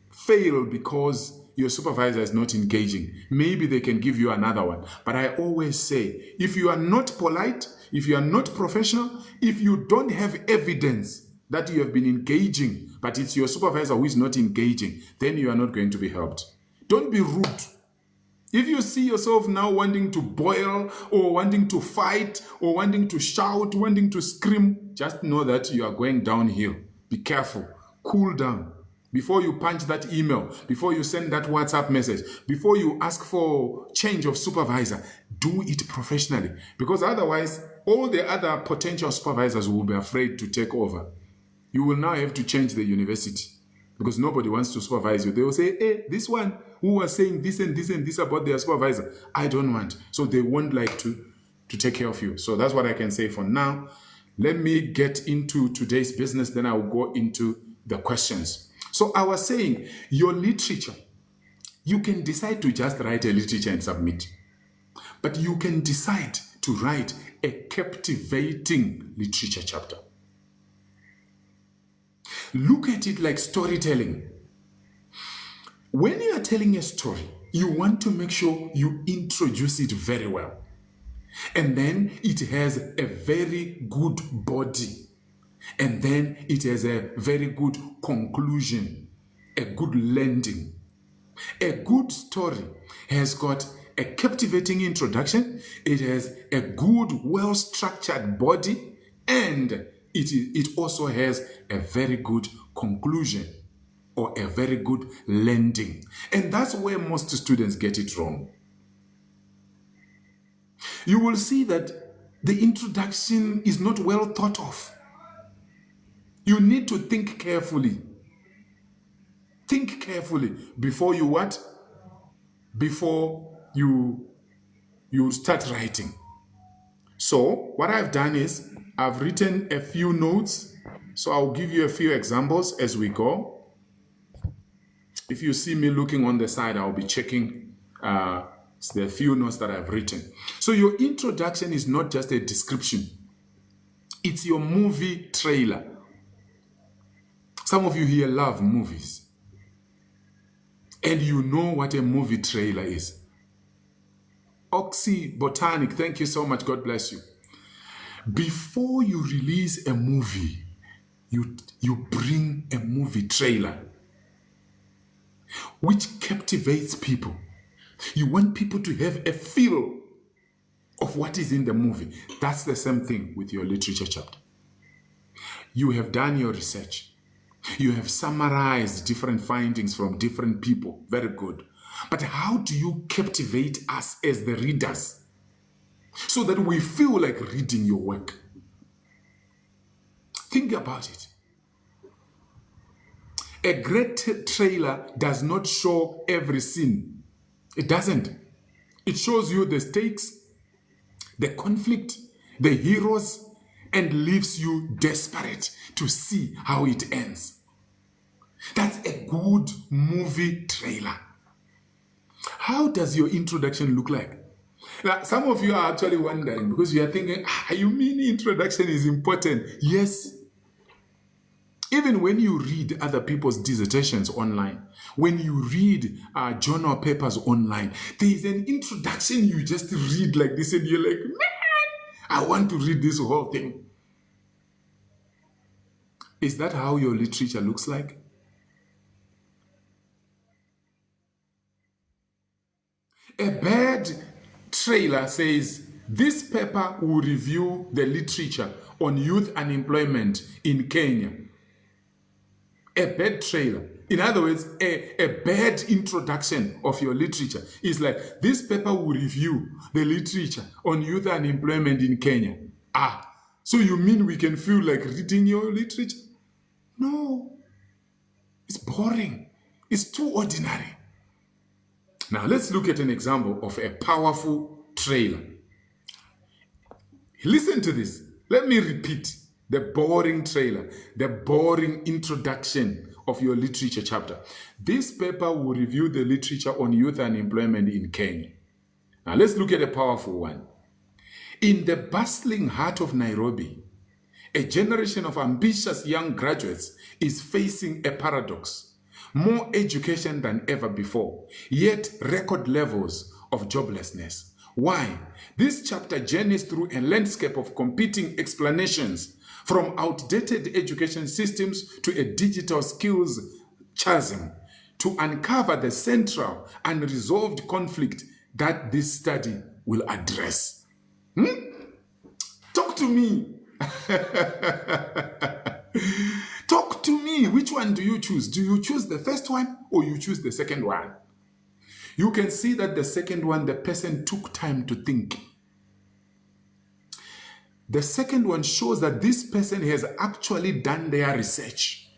fail because your supervisor is not engaging. Maybe they can give you another one. But I always say, if you are not polite, if you are not professional, if you don't have evidence that you have been engaging, but it's your supervisor who is not engaging, then you are not going to be helped. Don't be rude. If you see yourself now wanting to boil or wanting to fight or wanting to shout, wanting to scream, just know that you are going downhill. Be careful. Cool down. Before you punch that email, before you send that WhatsApp message, before you ask for change of supervisor, do it professionally. Because otherwise, all the other potential supervisors will be afraid to take over. You will now have to change the university because nobody wants to supervise you. They will say, hey, this one who was saying this and this and this about their supervisor, I don't want. So they won't like to take care of you. So that's what I can say for now. Let me get into today's business, then I will go into the questions. So I was saying, your literature, you can decide to just write a literature and submit. But you can decide to write a captivating literature chapter. Look at it like storytelling. When you are telling a story, you want to make sure you introduce it very well. And then it has a very good body. And then it has a very good conclusion, a good landing. A good story has got a captivating introduction, it has a good, well-structured body, and it also has a very good conclusion or a very good landing. And that's where most students get it wrong. You will see that the introduction is not well thought of. You need to think carefully. Think carefully before you what? Before you start writing. So what I've done is I've written a few notes. So I'll give you a few examples as we go. If you see me looking on the side, I'll be checking the few notes that I've written. So your introduction is not just a description. It's your movie trailer. Some of you here love movies. And you know what a movie trailer is. Oxy Botanic, thank you so much. God bless you. Before you release a movie, you bring a movie trailer which captivates people. You want people to have a feel of what is in the movie. That's the same thing with your literature chapter. You have done your research. You have summarized different findings from different people. Very good. But how do you captivate us as the readers so that we feel like reading your work? Think about it. A great trailer does not show every scene. It doesn't. It shows you the stakes, the conflict, the heroes, and leaves you desperate to see how it ends. That's a good movie trailer. How does your introduction look like? Now, some of you are actually wondering because you are thinking, you mean introduction is important? Yes. Even when you read other people's dissertations online, when you read journal papers online, there is an introduction you just read like this and you're like, man, I want to read this whole thing. Is that how your literature looks like? A bad trailer says, this paper will review the literature on youth unemployment in Kenya. A bad trailer. In other words, a bad introduction of your literature is like, this paper will review the literature on youth unemployment in Kenya. So you mean we can feel like reading your literature? No. It's boring. It's too ordinary. Now let's look at an example of a powerful trailer. Listen to this. Let me repeat the boring trailer, the boring introduction of your literature chapter. This paper will review the literature on youth unemployment in Kenya. Now let's look at a powerful one. In the bustling heart of Nairobi, a generation of ambitious young graduates is facing a paradox. More education than ever before, yet record levels of joblessness. Why? This chapter journeys through a landscape of competing explanations, from outdated education systems to a digital skills chasm, to uncover the central unresolved conflict that this study will address. Talk to me. Talk to me. Which one do you choose? Do you choose the first one or you choose the second one? You can see that the second one, the person took time to think. The second one shows that this person has actually done their research.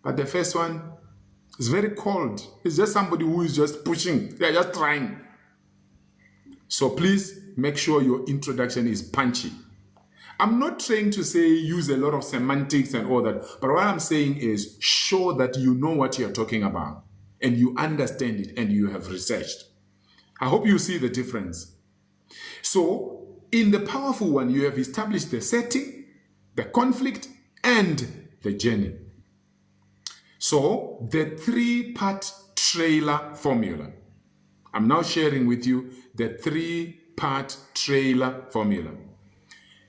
But the first one is very cold. It's just somebody who is just pushing. They're just trying. So please make sure your introduction is punchy. I'm not trying to say use a lot of semantics and all that, but what I'm saying is show that you know what you're talking about and you understand it and you have researched. I hope you see the difference. So in the powerful one, you have established the setting, the conflict, and the journey. So the three-part trailer formula. I'm now sharing with you the three-part trailer formula.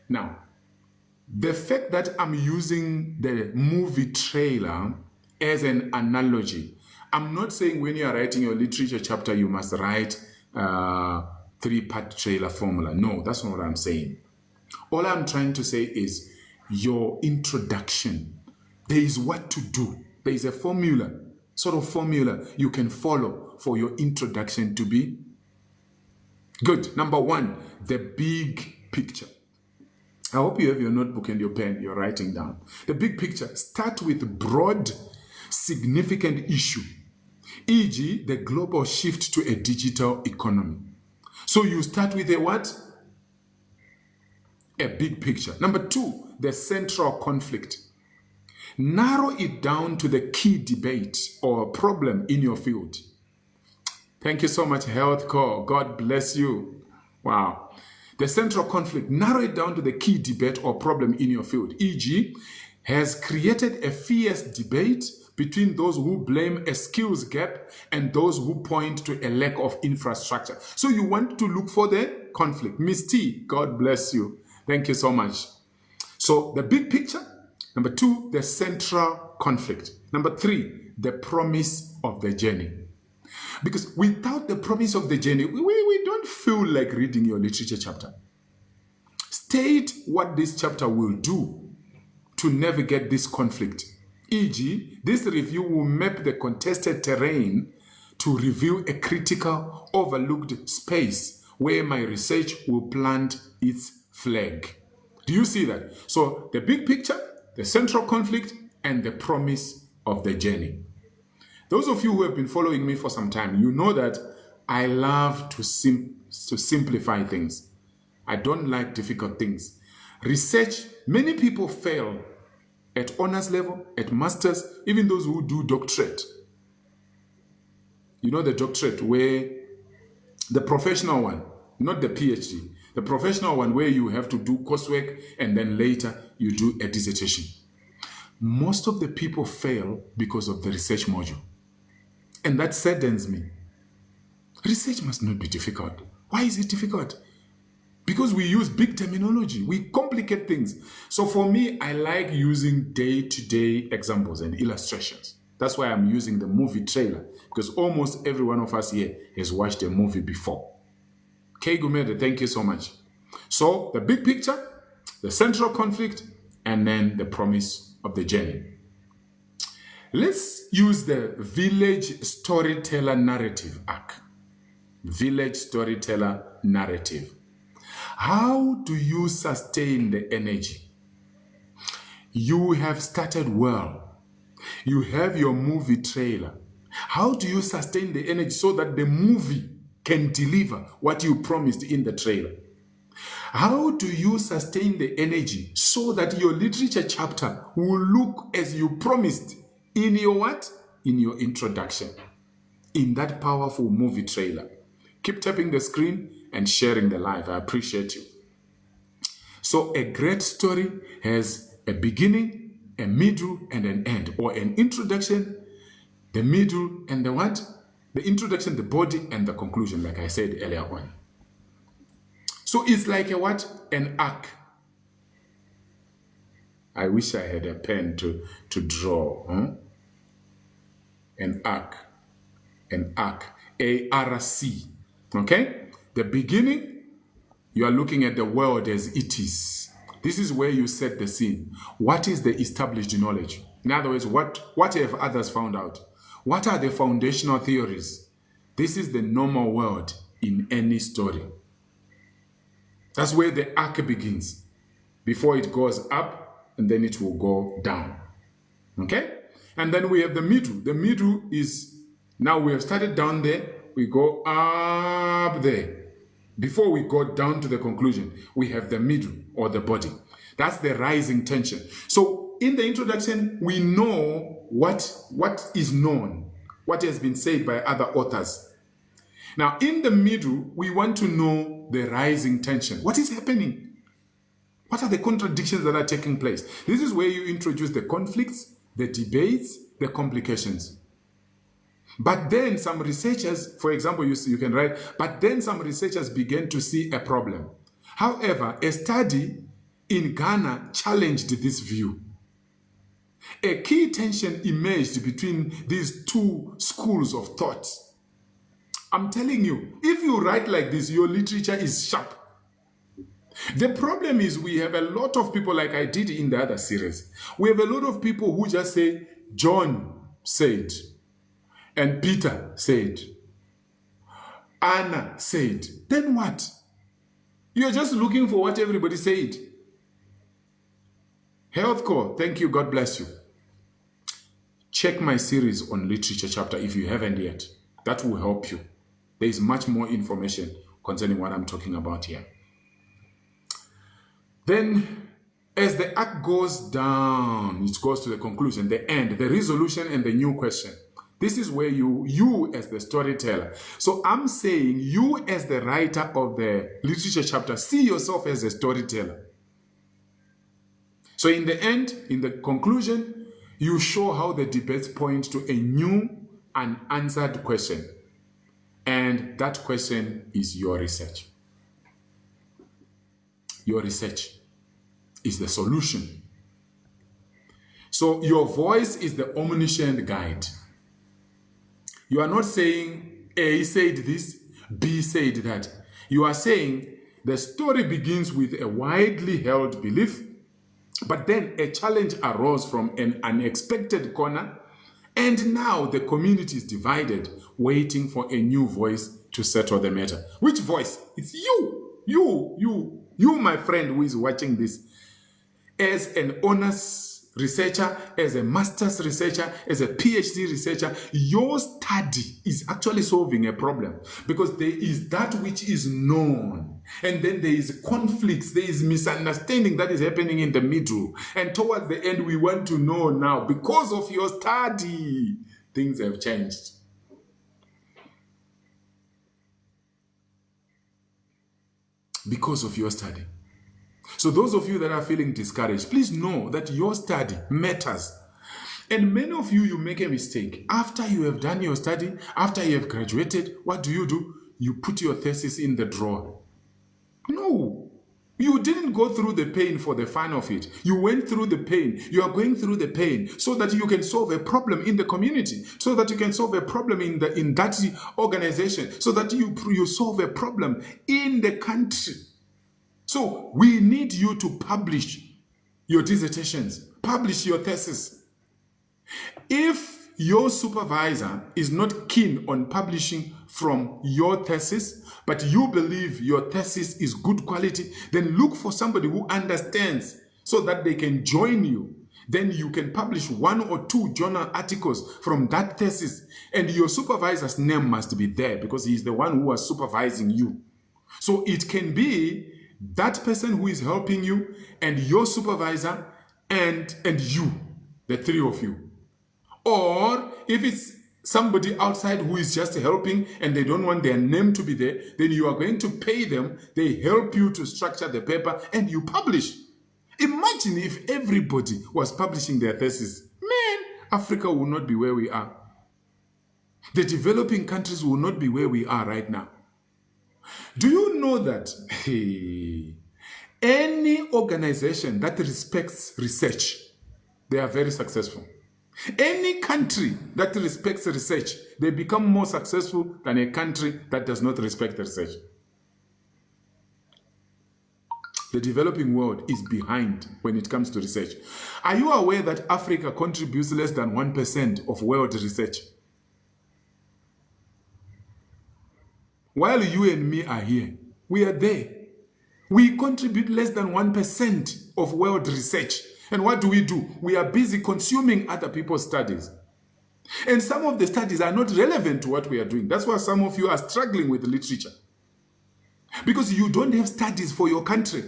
Now, the fact that I'm using the movie trailer as an analogy, I'm not saying when you are writing your literature chapter, you must write three-part trailer formula. No, that's not what I'm saying. All I'm trying to say is your introduction. There is what to do. There is a formula, sort of formula you can follow for your introduction to be good. Number one, the big picture. I hope you have your notebook and your pen, you're writing down. The big picture. Start with broad, significant issue, e.g. the global shift to a digital economy. So you start with a what? A big picture. Number two, the central conflict. Narrow it down to the key debate or problem in your field. Thank you so much, Health Corps. God bless you. Wow. The central conflict, narrow it down to the key debate or problem in your field, e.g., has created a fierce debate between those who blame a skills gap and those who point to a lack of infrastructure. So you want to look for the conflict. Miss T, God bless you. Thank you so much. So the big picture. Number two, the central conflict. Number three, the promise of the journey. Because without the promise of the journey, we don't feel like reading your literature chapter. State what this chapter will do to navigate this conflict. E.g., this review will map the contested terrain to reveal a critical, overlooked space where my research will plant its flag. Do you see that? So the big picture, the central conflict, and the promise of the journey. Those of you who have been following me for some time, you know that I love to simplify things. I don't like difficult things. Research, many people fail at honors level, at masters, even those who do doctorate. You know the doctorate where the professional one, not the PhD, the professional one where you have to do coursework and then later you do a dissertation. Most of the people fail because of the research module. And that saddens me. Research must not be difficult. Why is it difficult? Because we use big terminology. We complicate things. So for me, I like using day-to-day examples and illustrations. That's why I'm using the movie trailer. Because almost every one of us here has watched a movie before. Kay Gumede, thank you so much. So the big picture, the central conflict, and then the promise of the journey. Let's use the village storyteller narrative arc. Village storyteller narrative. How do you sustain the energy? You have started well. You have your movie trailer. How do you sustain the energy so that the movie can deliver what you promised in the trailer? How do you sustain the energy so that your literature chapter will look as you promised in your what? In your introduction, in that powerful movie trailer. Keep tapping the screen and sharing the live. I appreciate you. So a great story has a beginning, a middle, and an end, or an introduction, the middle, and the what? The introduction, the body, and the conclusion, like I said earlier on. So it's like a what? An arc. I wish I had a pen to draw. An arc. An arc. A-R-C. Okay? The beginning, you are looking at the world as it is. This is where you set the scene. What is the established knowledge? In other words, what have others found out? What are the foundational theories? This is the normal world in any story. That's where the arc begins. Before it goes up, and then it will go down. Okay? And then we have the middle. The middle is, now we have started down there, we go up there. Before we go down to the conclusion, we have the middle or the body. That's the rising tension. So in the introduction, we know what is known, what has been said by other authors. Now in the middle, we want to know the rising tension. What is happening? What are the contradictions that are taking place? This is where you introduce the conflicts, the debates, the complications. But then some researchers, for example, you can write, but then some researchers began to see a problem. However, a study in Ghana challenged this view. A key tension emerged between these two schools of thought. I'm telling you, if you write like this, your literature is sharp. The problem is we have a lot of people, like I did in the other series. We have a lot of people who just say, John said, and Peter said, Anna said. Then what? You're just looking for what everybody said. Health Core, thank you, God bless you. Check my series on literature chapter if you haven't yet. That will help you. There is much more information concerning what I'm talking about here. Then, as the arc goes down, it goes to the conclusion, the end, the resolution, and the new question. This is where you as the storyteller. So I'm saying you as the writer of the literature chapter, see yourself as a storyteller. So in the end, in the conclusion, you show how the debates point to a new unanswered question. And that question is your research. Your research is the solution. So your voice is the omniscient guide. You are not saying A said this, B said that. You are saying the story begins with a widely held belief, but then a challenge arose from an unexpected corner, and now the community is divided, waiting for a new voice to settle the matter. Which voice? It's you. You, my friend who is watching this. As an honors researcher, as a master's researcher, as a PhD researcher, your study is actually solving a problem, because there is that which is known, and then there is conflicts, there is misunderstanding that is happening in the middle, and towards the end we want to know now, because of your study, things have changed. Because of your study. So those of you that are feeling discouraged, please know that your study matters. And many of you, you make a mistake. After you have done your study, after you have graduated, what do? You put your thesis in the drawer. No. You didn't go through the pain for the fun of it. You went through the pain. You are going through the pain so that you can solve a problem in the community, so that you can solve a problem in that organization, so that you solve a problem in the country. So we need you to publish your dissertations, publish your thesis. If your supervisor is not keen on publishing from your thesis, but you believe your thesis is good quality, then look for somebody who understands so that they can join you. Then you can publish 1 or 2 journal articles from that thesis, and your supervisor's name must be there because he's the one who was supervising you. So it can be that person who is helping you and your supervisor and you, the 3 of you. Or if it's somebody outside who is just helping and they don't want their name to be there, then you are going to pay them. They help you to structure the paper and you publish. Imagine if everybody was publishing their thesis. Man, Africa will not be where we are. The developing countries will not be where we are right now. Do you know that any organization that respects research, they are very successful. Any country that respects research, they become more successful than a country that does not respect research. The developing world is behind when it comes to research. Are you aware that Africa contributes less than 1% of world research? While you and me are here, we are there. We contribute less than 1% of world research. And what do? We are busy consuming other people's studies. And some of the studies are not relevant to what we are doing. That's why some of you are struggling with literature. Because you don't have studies for your country.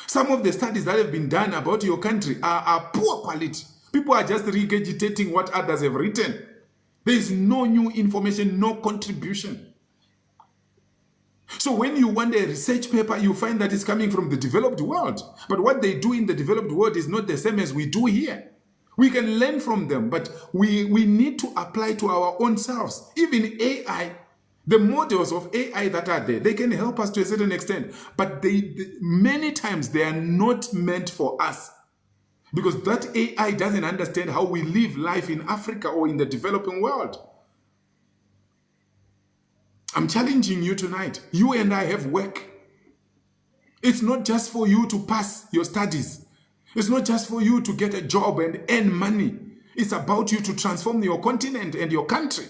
Some of the studies that have been done about your country are poor quality. People are just regurgitating what others have written. There is no new information, no contribution. So when you want a research paper, you find that it's coming from the developed world. But what they do in the developed world is not the same as we do here. We can learn from them, but we need to apply to our own selves. Even AI, the models of AI that are there, they can help us to a certain extent. But many times they are not meant for us. Because that AI doesn't understand how we live life in Africa or in the developing world. I'm challenging you tonight. You and I have work. It's not just for you to pass your studies. It's not just for you to get a job and earn money. It's about you to transform your continent and your country.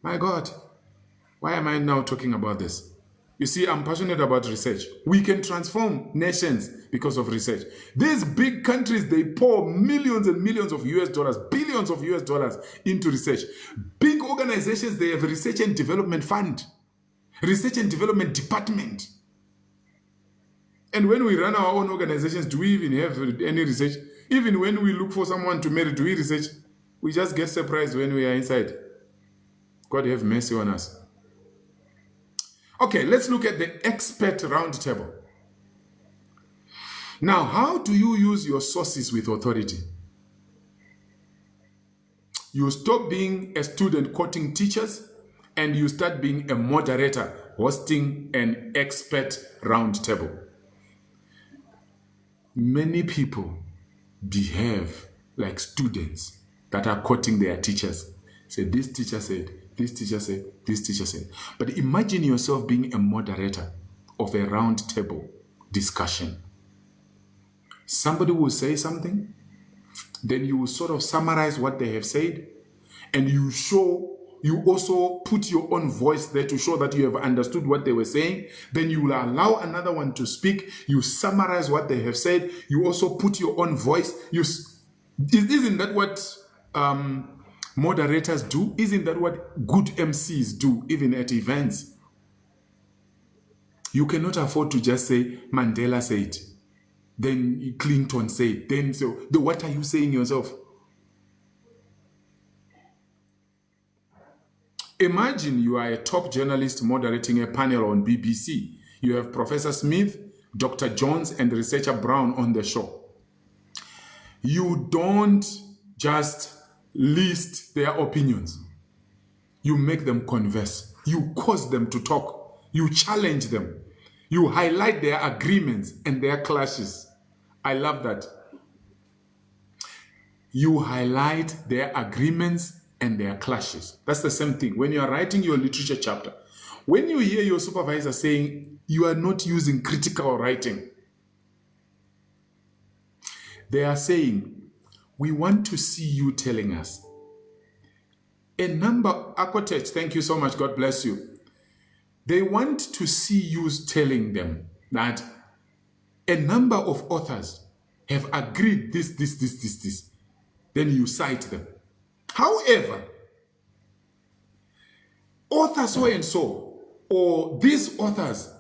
My God, why am I now talking about this? You see, I'm passionate about research. We can transform nations because of research. These big countries, they pour millions and millions of US dollars, billions of US dollars into research. Big organizations, they have research and development fund, research and development department. And when we run our own organizations, do we even have any research? Even when we look for someone to marry, do we research? We just get surprised when we are inside. God have mercy on us. Okay, let's look at the expert roundtable. Now, how do you use your sources with authority? You stop being a student quoting teachers and you start being a moderator hosting an expert roundtable. Many people behave like students that are quoting their teachers. Say, this teacher said, this teacher said, this teacher said. But imagine yourself being a moderator of a round table discussion. Somebody will say something, then you will sort of summarize what they have said, and you also put your own voice there to show that you have understood what they were saying. Then you will allow another one to speak. You summarize what they have said. You also put your own voice. Isn't that what moderators do? Isn't that what good MCs do, even at events? You cannot afford to just say, Mandela said, then Clinton said, then so what are you saying yourself? Imagine you are a top journalist moderating a panel on BBC. You have Professor Smith, Dr. Jones, and researcher Brown on the show. You don't just list their opinions. You make them converse. You cause them to talk. You challenge them. You highlight their agreements and their clashes. I love that. You highlight their agreements and their clashes. That's the same thing. When you are writing your literature chapter, when you hear your supervisor saying you are not using critical writing, they are saying, we want to see you telling us a number, Aquatech, thank you so much, God bless you. They want to see you telling them that a number of authors have agreed this. Then you cite them. However, author so and so, or these authors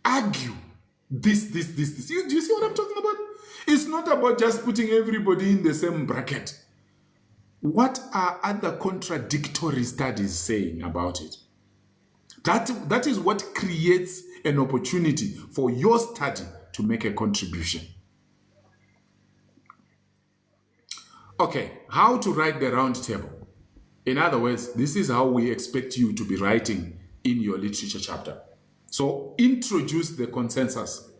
argue this. Do you see what I'm talking about? It's not about just putting everybody in the same bracket. What are other contradictory studies saying about it? That is what creates an opportunity for your study to make a contribution. Okay, how to write the Roundtable. In other words, this is how we expect you to be writing in your literature chapter. So introduce the consensus.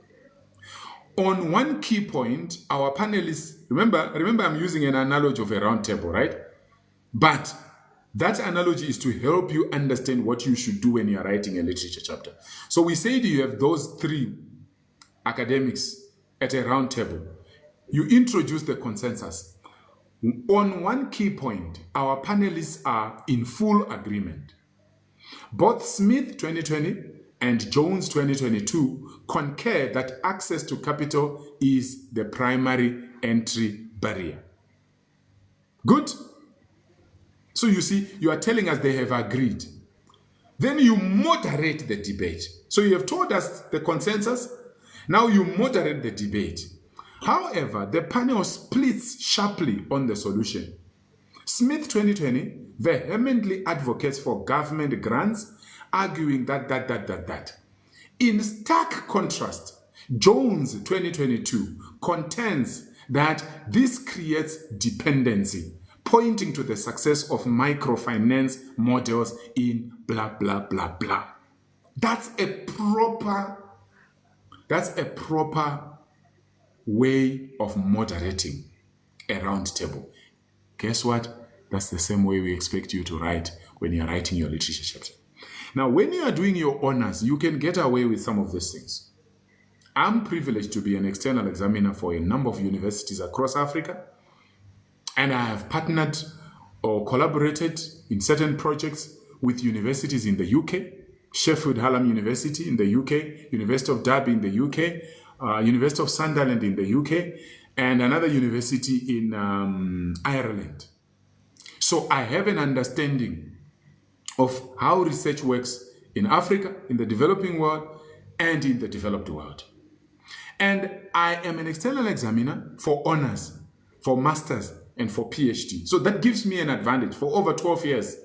On one key point, our panelists, remember I'm using an analogy of a round table, right? But that analogy is to help you understand what you should do when you are writing a literature chapter. So we said you have those three academics at a round table. You introduce the consensus. On one key point, our panelists are in full agreement. Both Smith 2020 and Jones 2022 concur that access to capital is the primary entry barrier. Good? So you see, you are telling us they have agreed. Then you moderate the debate. So you have told us the consensus. Now you moderate the debate. However, the panel splits sharply on the solution. Smith 2020 vehemently advocates for government grants, arguing that. In stark contrast, Jones 2022 contends that this creates dependency, pointing to the success of microfinance models in blah, blah, blah, blah. That's a proper way of moderating a round table. Guess what? That's the same way we expect you to write when you're writing your literature chapter. Now, when you are doing your honors, you can get away with some of these things. I'm privileged to be an external examiner for a number of universities across Africa, and I have partnered or collaborated in certain projects with universities in the UK, Sheffield Hallam University in the UK, University of Derby in the UK, University of Sunderland in the UK, and another university in Ireland. So I have an understanding of how research works in Africa, in the developing world, and in the developed world. And I am an external examiner for honors, for masters, and for PhD. So that gives me an advantage for over 12 years.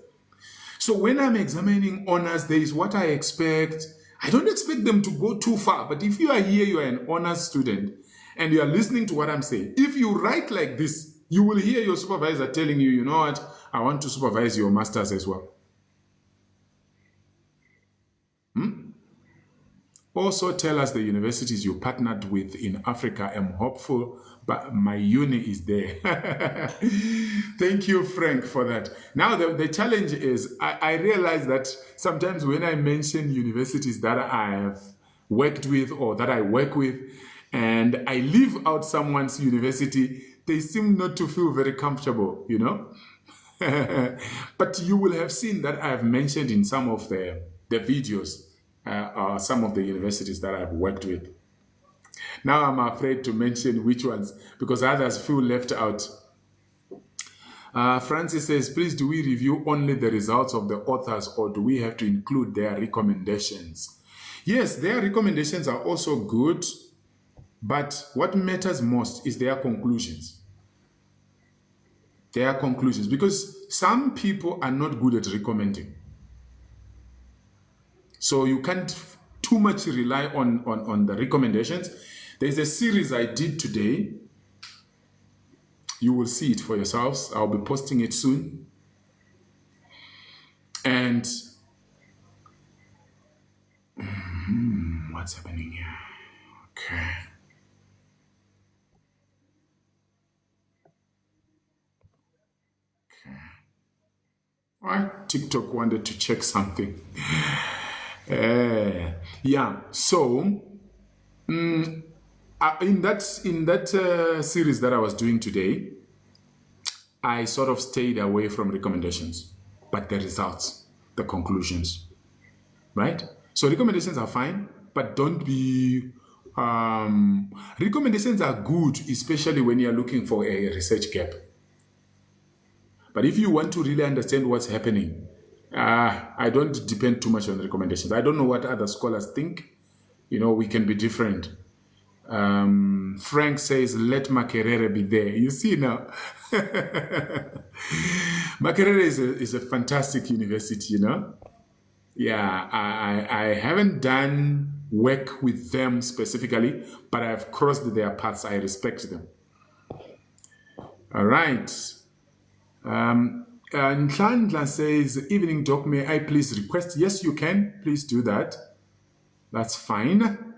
So when I'm examining honors, there is what I expect. I don't expect them to go too far, but if you are here, you are an honors student, and you are listening to what I'm saying, if you write like this, you will hear your supervisor telling you, you know what, I want to supervise your masters as well. Also tell us the universities you partnered with in Africa. I'm hopeful, but my uni is there. Thank you, Frank, for that. Now, the challenge is, I realize that sometimes when I mention universities that I have worked with or that I work with, and I leave out someone's university, they seem not to feel very comfortable, you know? But you will have seen that I have mentioned in some of the videos some of the universities that I've worked with. Now I'm afraid to mention which ones because others feel left out. Francis says, please, do we review only the results of the authors or do we have to include their recommendations? Yes, their recommendations are also good, but what matters most is their conclusions. Their conclusions, because some people are not good at recommending. So you can't too much rely on the recommendations. There's a series I did today. You will see it for yourselves. I'll be posting it soon. And what's happening here? Okay. Why TikTok wanted to check something. Yeah, so in that series that I was doing today, I sort of stayed away from recommendations, but the results, the conclusions, right? So recommendations are fine, but don't be, recommendations are good, especially when you're looking for a research gap. But if you want to really understand what's happening, I don't depend too much on recommendations. I don't know what other scholars think. You know, we can be different. Frank says, let Makerere be there. You see now. Makerere is a fantastic university, you know. Yeah, I haven't done work with them specifically, but I've crossed their paths. I respect them. All right. Nhlandla says, evening doc, may I please request? Yes, you can. Please do that. That's fine.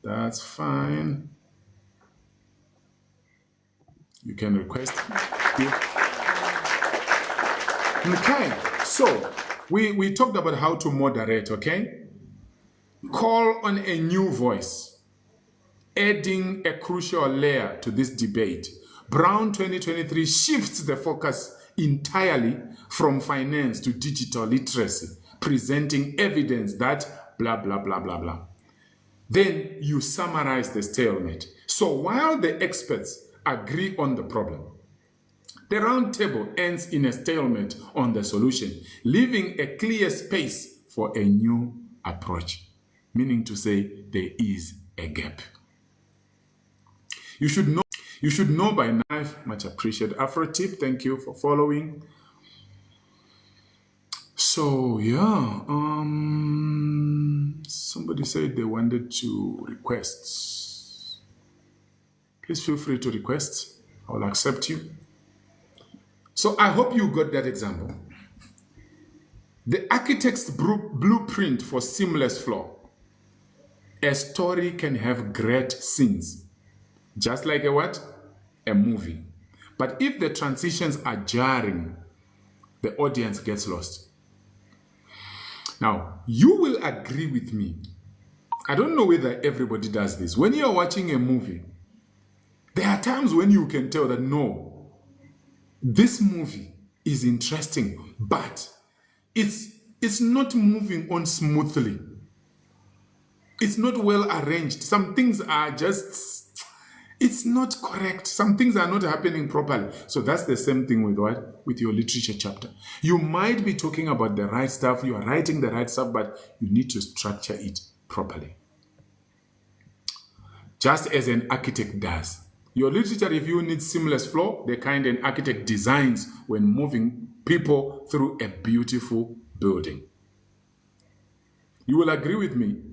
That's fine. You can request. Okay, so we talked about how to moderate, okay? Call on a new voice, adding a crucial layer to this debate. Brown 2023 shifts the focus entirely from finance to digital literacy, presenting evidence that blah, blah, blah, blah, blah. Then you summarize the stalemate. So while the experts agree on the problem, the roundtable ends in a stalemate on the solution, leaving a clear space for a new approach, meaning to say there is a gap. You should know by now. Much appreciated. Afrotip, thank you for following. So yeah, somebody said they wanted to request. Please feel free to request. I will accept you. So I hope you got that example. The architect's blueprint for seamless flow. A story can have great scenes, just like a what? A movie. But if the transitions are jarring, the audience gets lost. Now, you will agree with me. I don't know whether everybody does this. When you're watching a movie, there are times when you can tell that, no, this movie is interesting, but it's not moving on smoothly. It's not well arranged. Some things are just, it's not correct. Some things are not happening properly. So that's the same thing with what? With your literature chapter. You might be talking about the right stuff, you are writing the right stuff, but you need to structure it properly. Just as an architect does. Your literature review needs seamless flow, the kind an architect designs when moving people through a beautiful building. You will agree with me.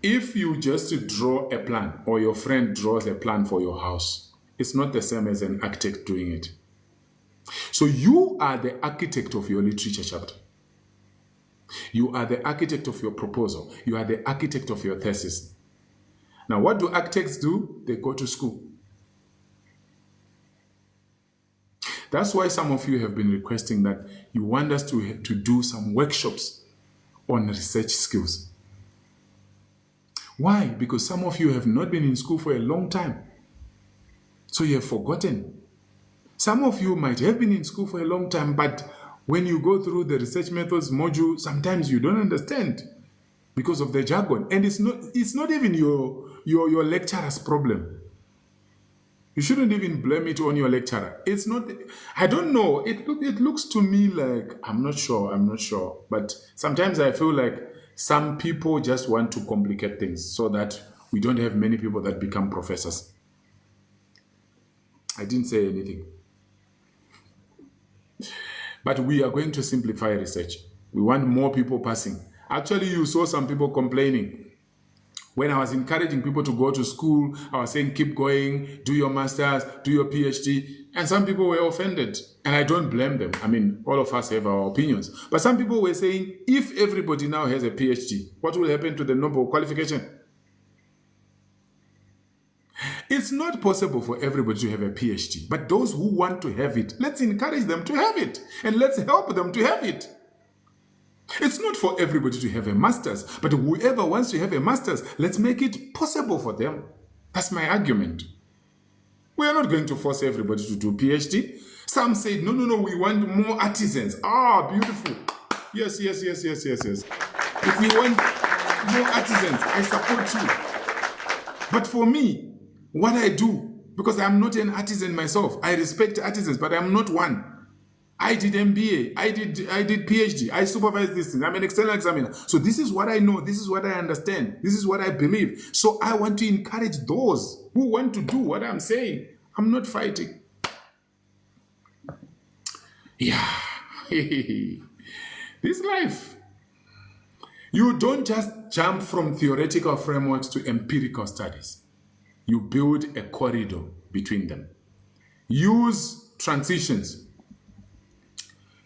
If you just draw a plan, or your friend draws a plan for your house, it's not the same as an architect doing it. So you are the architect of your literature chapter. You are the architect of your proposal. You are the architect of your thesis. Now, what do architects do? They go to school. That's why some of you have been requesting that you want us to do some workshops on research skills. Why? Because some of you have not been in school for a long time. So you have forgotten. Some of you might have been in school for a long time, but when you go through the research methods module, sometimes you don't understand because of the jargon. And it's not even your lecturer's problem. You shouldn't even blame it on your lecturer. It's not, I don't know. It looks to me like, I'm not sure. But sometimes I feel like some people just want to complicate things so that we don't have many people that become professors. I didn't say anything. But we are going to simplify research. We want more people passing. Actually, you saw some people complaining. When I was encouraging people to go to school, I was saying, keep going, do your master's, do your PhD. And some people were offended. And I don't blame them. I mean, all of us have our opinions. But some people were saying, if everybody now has a PhD, what will happen to the Nobel qualification? It's not possible for everybody to have a PhD. But those who want to have it, let's encourage them to have it. And let's help them to have it. It's not for everybody to have a master's, but whoever wants to have a master's, let's make it possible for them. That's my argument. We are not going to force everybody to do PhD. Some said, no, we want more artisans. Ah, beautiful. Yes. If we want more artisans, I support you. But for me, what I do, because I'm not an artisan myself, I respect artisans, but I'm not one. I did MBA, I did PhD, I supervise this thing, I'm an external examiner. So this is what I know, this is what I understand, this is what I believe. So I want to encourage those who want to do what I'm saying. I'm not fighting. Yeah. This life. You don't just jump from theoretical frameworks to empirical studies. You build a corridor between them. Use transitions.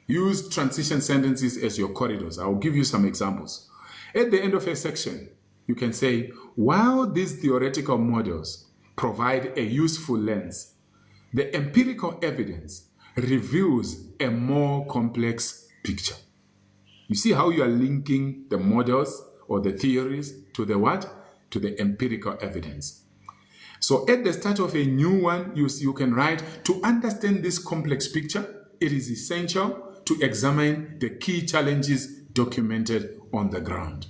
Use transition sentences as your corridors. I'll give you some examples. At the end of a section, you can say, while these theoretical models provide a useful lens, the empirical evidence reveals a more complex picture. You see how you are linking the models or the theories to the what? To the empirical evidence. So at the start of a new one, you can write, to understand this complex picture, it is essential to examine the key challenges documented on the ground.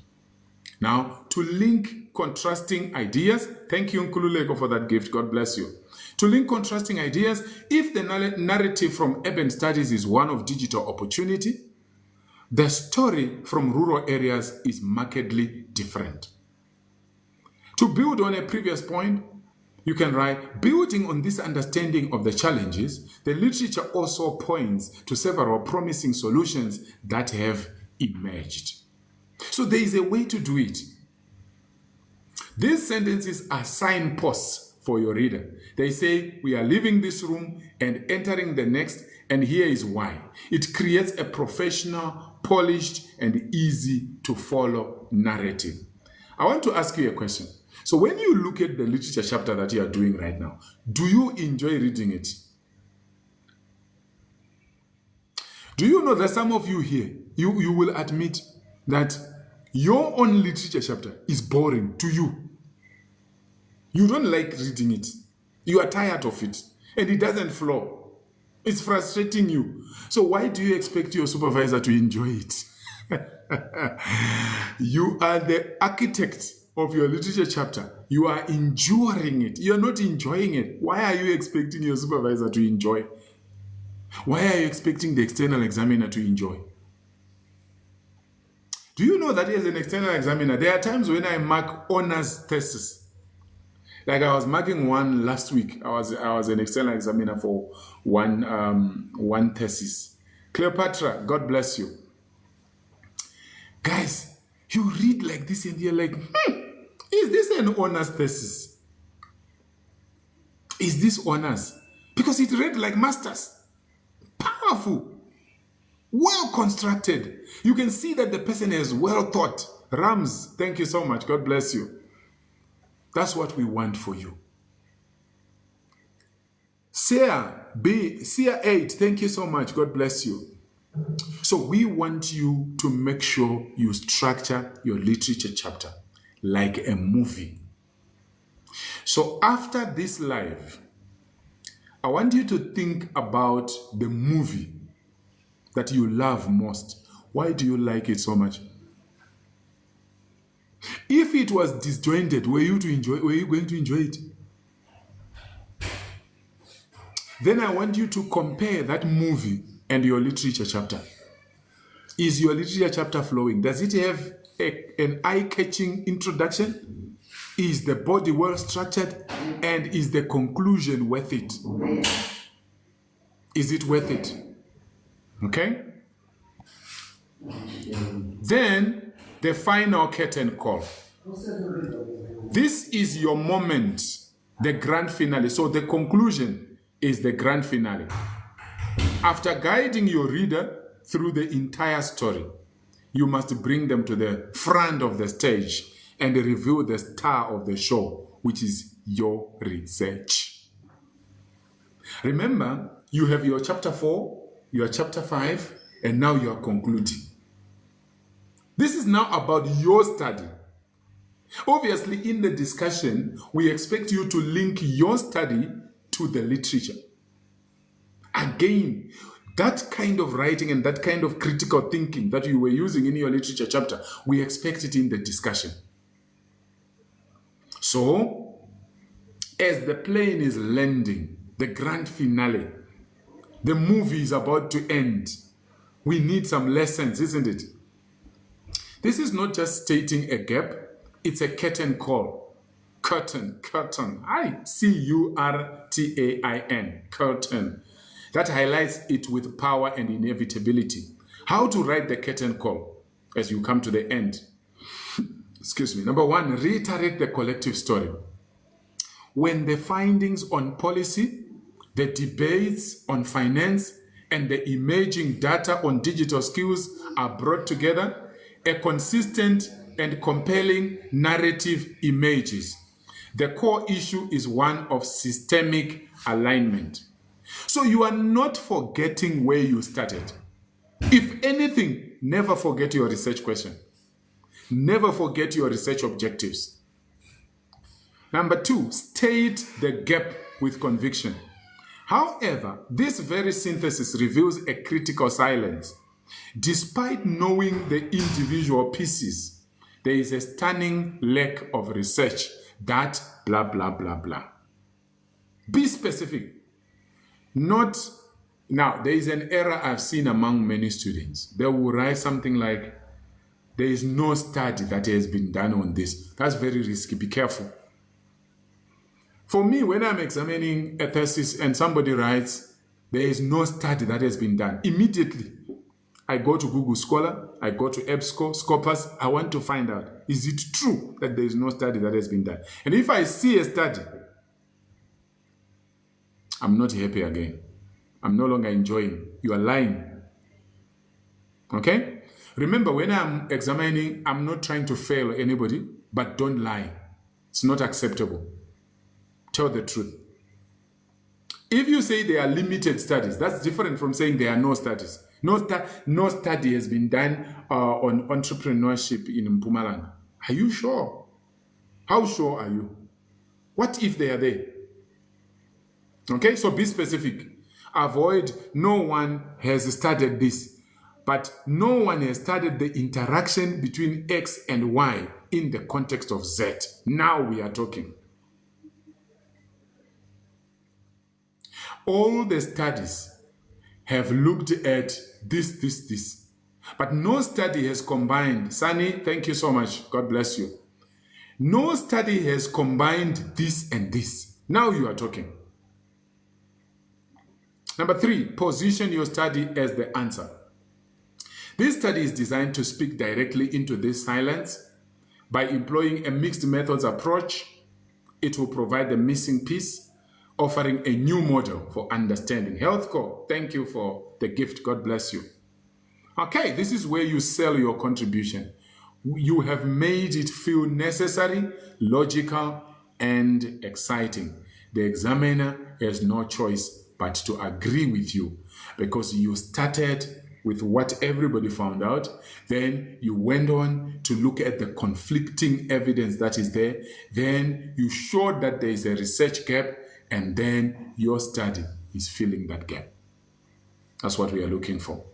Now, to link contrasting ideas, thank you, Nkululeko, for that gift. God bless you. To link contrasting ideas, if the narrative from urban studies is one of digital opportunity, the story from rural areas is markedly different. To build on a previous point, you can write, building on this understanding of the challenges, the literature also points to several promising solutions that have emerged. So there is a way to do it. These sentences are signposts for your reader. They say, we are leaving this room and entering the next, and here is why. It creates a professional, polished, and easy to follow narrative. I want to ask you a question. So when you look at the literature chapter that you are doing right now, do you enjoy reading it? Do you know that some of you here, you will admit that your own literature chapter is boring to you. You don't like reading it. You are tired of it. And it doesn't flow. It's frustrating you. So why do you expect your supervisor to enjoy it? You are the architect of your literature chapter. You are enduring it. You are not enjoying it. Why are you expecting your supervisor to enjoy? Why are you expecting the external examiner to enjoy? Do you know that as an external examiner, there are times when I mark honors thesis. Like I was marking one last week. I was an external examiner for one thesis. Cleopatra, God bless you. Guys, you read like this and you're like, is this an honors thesis? Is this honors? Because it read like masters. Powerful. Well constructed. You can see that the person is well thought. Rams, thank you so much. God bless you. That's what we want for you. Sia 8, thank you so much. God bless you. So we want you to make sure you structure your literature chapter like a movie. So after this live, I want you to think about the movie that you love most. Why do you like it so much? If it was disjointed, were you going to enjoy it? Then I want you to compare that movie and your literature chapter. Is your literature chapter flowing? Does it have an eye-catching introduction? Is the body well structured? And is the conclusion worth it? Is it worth it? Okay? Then the final curtain call. This is your moment, the grand finale. So the conclusion is the grand finale. After guiding your reader through the entire story, you must bring them to the front of the stage and reveal the star of the show, which is your research. Remember, you have your chapter 4, your chapter 5, and now you are concluding. This is now about your study. Obviously, in the discussion, we expect you to link your study to the literature. Again, that kind of writing and that kind of critical thinking that you were using in your literature chapter, we expect it in the discussion. So, as the plane is landing, the grand finale, the movie is about to end, we need some lessons, isn't it? This is not just stating a gap, it's a curtain call. Curtain. C-U-R-T-A-I-N, curtain. That highlights it with power and inevitability. How to write the curtain call as you come to the end. Excuse me. Number one, reiterate the collective story. When the findings on policy, the debates on finance, and the emerging data on digital skills are brought together, a consistent and compelling narrative emerges. The core issue is one of systemic alignment. So you are not forgetting where you started. If anything, never forget your research question. Never forget your research objectives. Number two, state the gap with conviction. However, this very synthesis reveals a critical silence. Despite knowing the individual pieces, there is a stunning lack of research that blah, blah, blah, blah. Be specific. Now, there is an error I've seen among many students. They will write something like, there is no study that has been done on this. That's very risky. Be careful. For me, when I'm examining a thesis and somebody writes, there is no study that has been done, immediately I go to Google Scholar, I go to EBSCO, Scopus. I want to find out, is it true that there is no study that has been done? And if I see a study, I'm not happy again. I'm no longer enjoying. You are lying. Okay? Remember, when I'm examining, I'm not trying to fail anybody, but don't lie. It's not acceptable. Tell the truth. If you say there are limited studies, that's different from saying there are no studies. No study has been done on entrepreneurship in Mpumalanga. Are you sure? How sure are you? What if they are there? Okay, so be specific. Avoid, no one has studied this, but no one has studied the interaction between X and Y in the context of Z. Now we are talking. All the studies have looked at this. But no study has combined. Sunny, thank you so much. God bless you. No study has combined this and this. Now you are talking. Number three, position your study as the answer. This study is designed to speak directly into this silence. By employing a mixed methods approach, it will provide the missing piece, offering a new model for understanding. HealthCore, thank you for the gift. God bless you. Okay, this is where you sell your contribution. You have made it feel necessary, logical, and exciting. The examiner has no choice but to agree with you because you started with what everybody found out. Then you went on to look at the conflicting evidence that is there. Then you showed that there is a research gap, and then your study is filling that gap. That's what we are looking for.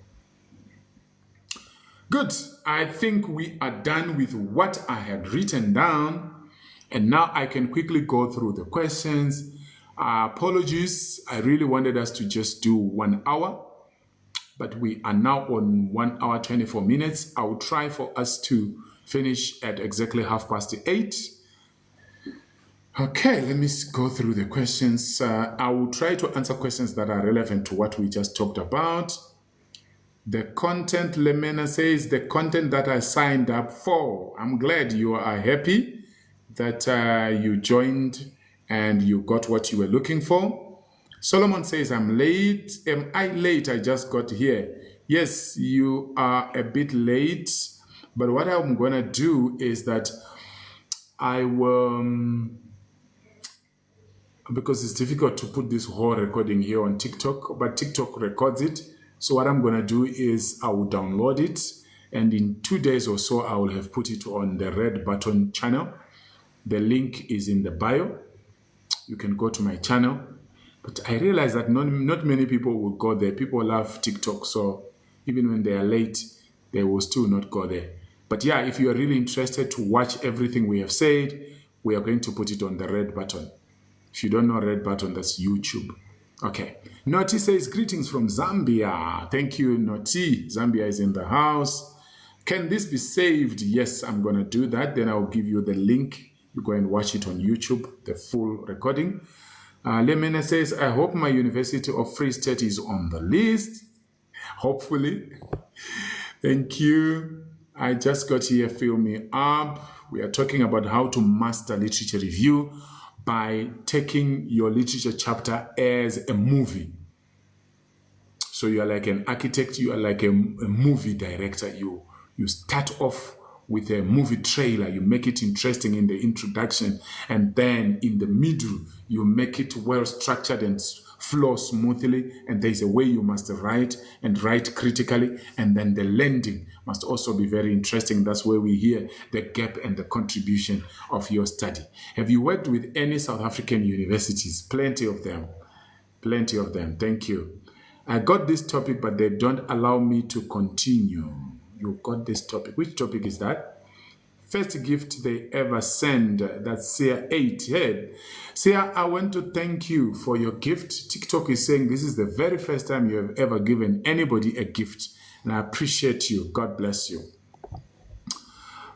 Good. I think we are done with what I had written down. And now I can quickly go through the questions. Apologies. I really wanted us to just do 1 hour. But we are now on 1 hour, 24 minutes. I will try for us to finish at exactly 8:30. Okay, let me go through the questions. I will try to answer questions that are relevant to what we just talked about. The content, Lemena says, the content that I signed up for. I'm glad you are happy that you joined and you got what you were looking for. Solomon says, I'm late. Am I late? I just got here. Yes, you are a bit late. But what I'm going to do is that I will... because it's difficult to put this whole recording here on TikTok, but TikTok records it. So what I'm going to do is I will download it, and in 2 days or so, I will have put it on the Red Button channel. The link is in the bio. You can go to my channel. But I realize that not many people will go there. People love TikTok, so even when they are late, they will still not go there. But yeah, if you are really interested to watch everything we have said, we are going to put it on the red button. If you don't know red button, that's YouTube. Okay. Noti says, greetings from Zambia. Thank you, Noti. Zambia is in the house. Can this be saved? Yes, I'm going to do that. Then I'll give you the link. You go and watch it on YouTube, the full recording. Lemena says, I hope my University of Free State is on the list. Hopefully. Thank you. I just got here, fill me up. We are talking about how to master literature review by taking your literature chapter as a movie. So you are like an architect, you are like a movie director. You start off with a movie trailer, you make it interesting in the introduction, and then in the middle, you make it well structured and flow smoothly, and there's a way you must write and write critically, and then the landing must also be very interesting. That's where we hear the gap and the contribution of your study. Have you worked with any South African universities? Plenty of them. Plenty of them. Thank you. I got this topic, but they don't allow me to continue. You got this topic. Which topic is that? First gift they ever send. That's Sia 8. Hey, Sia, I want to thank you for your gift. TikTok is saying this is the very first time you have ever given anybody a gift. And I appreciate you. God bless you.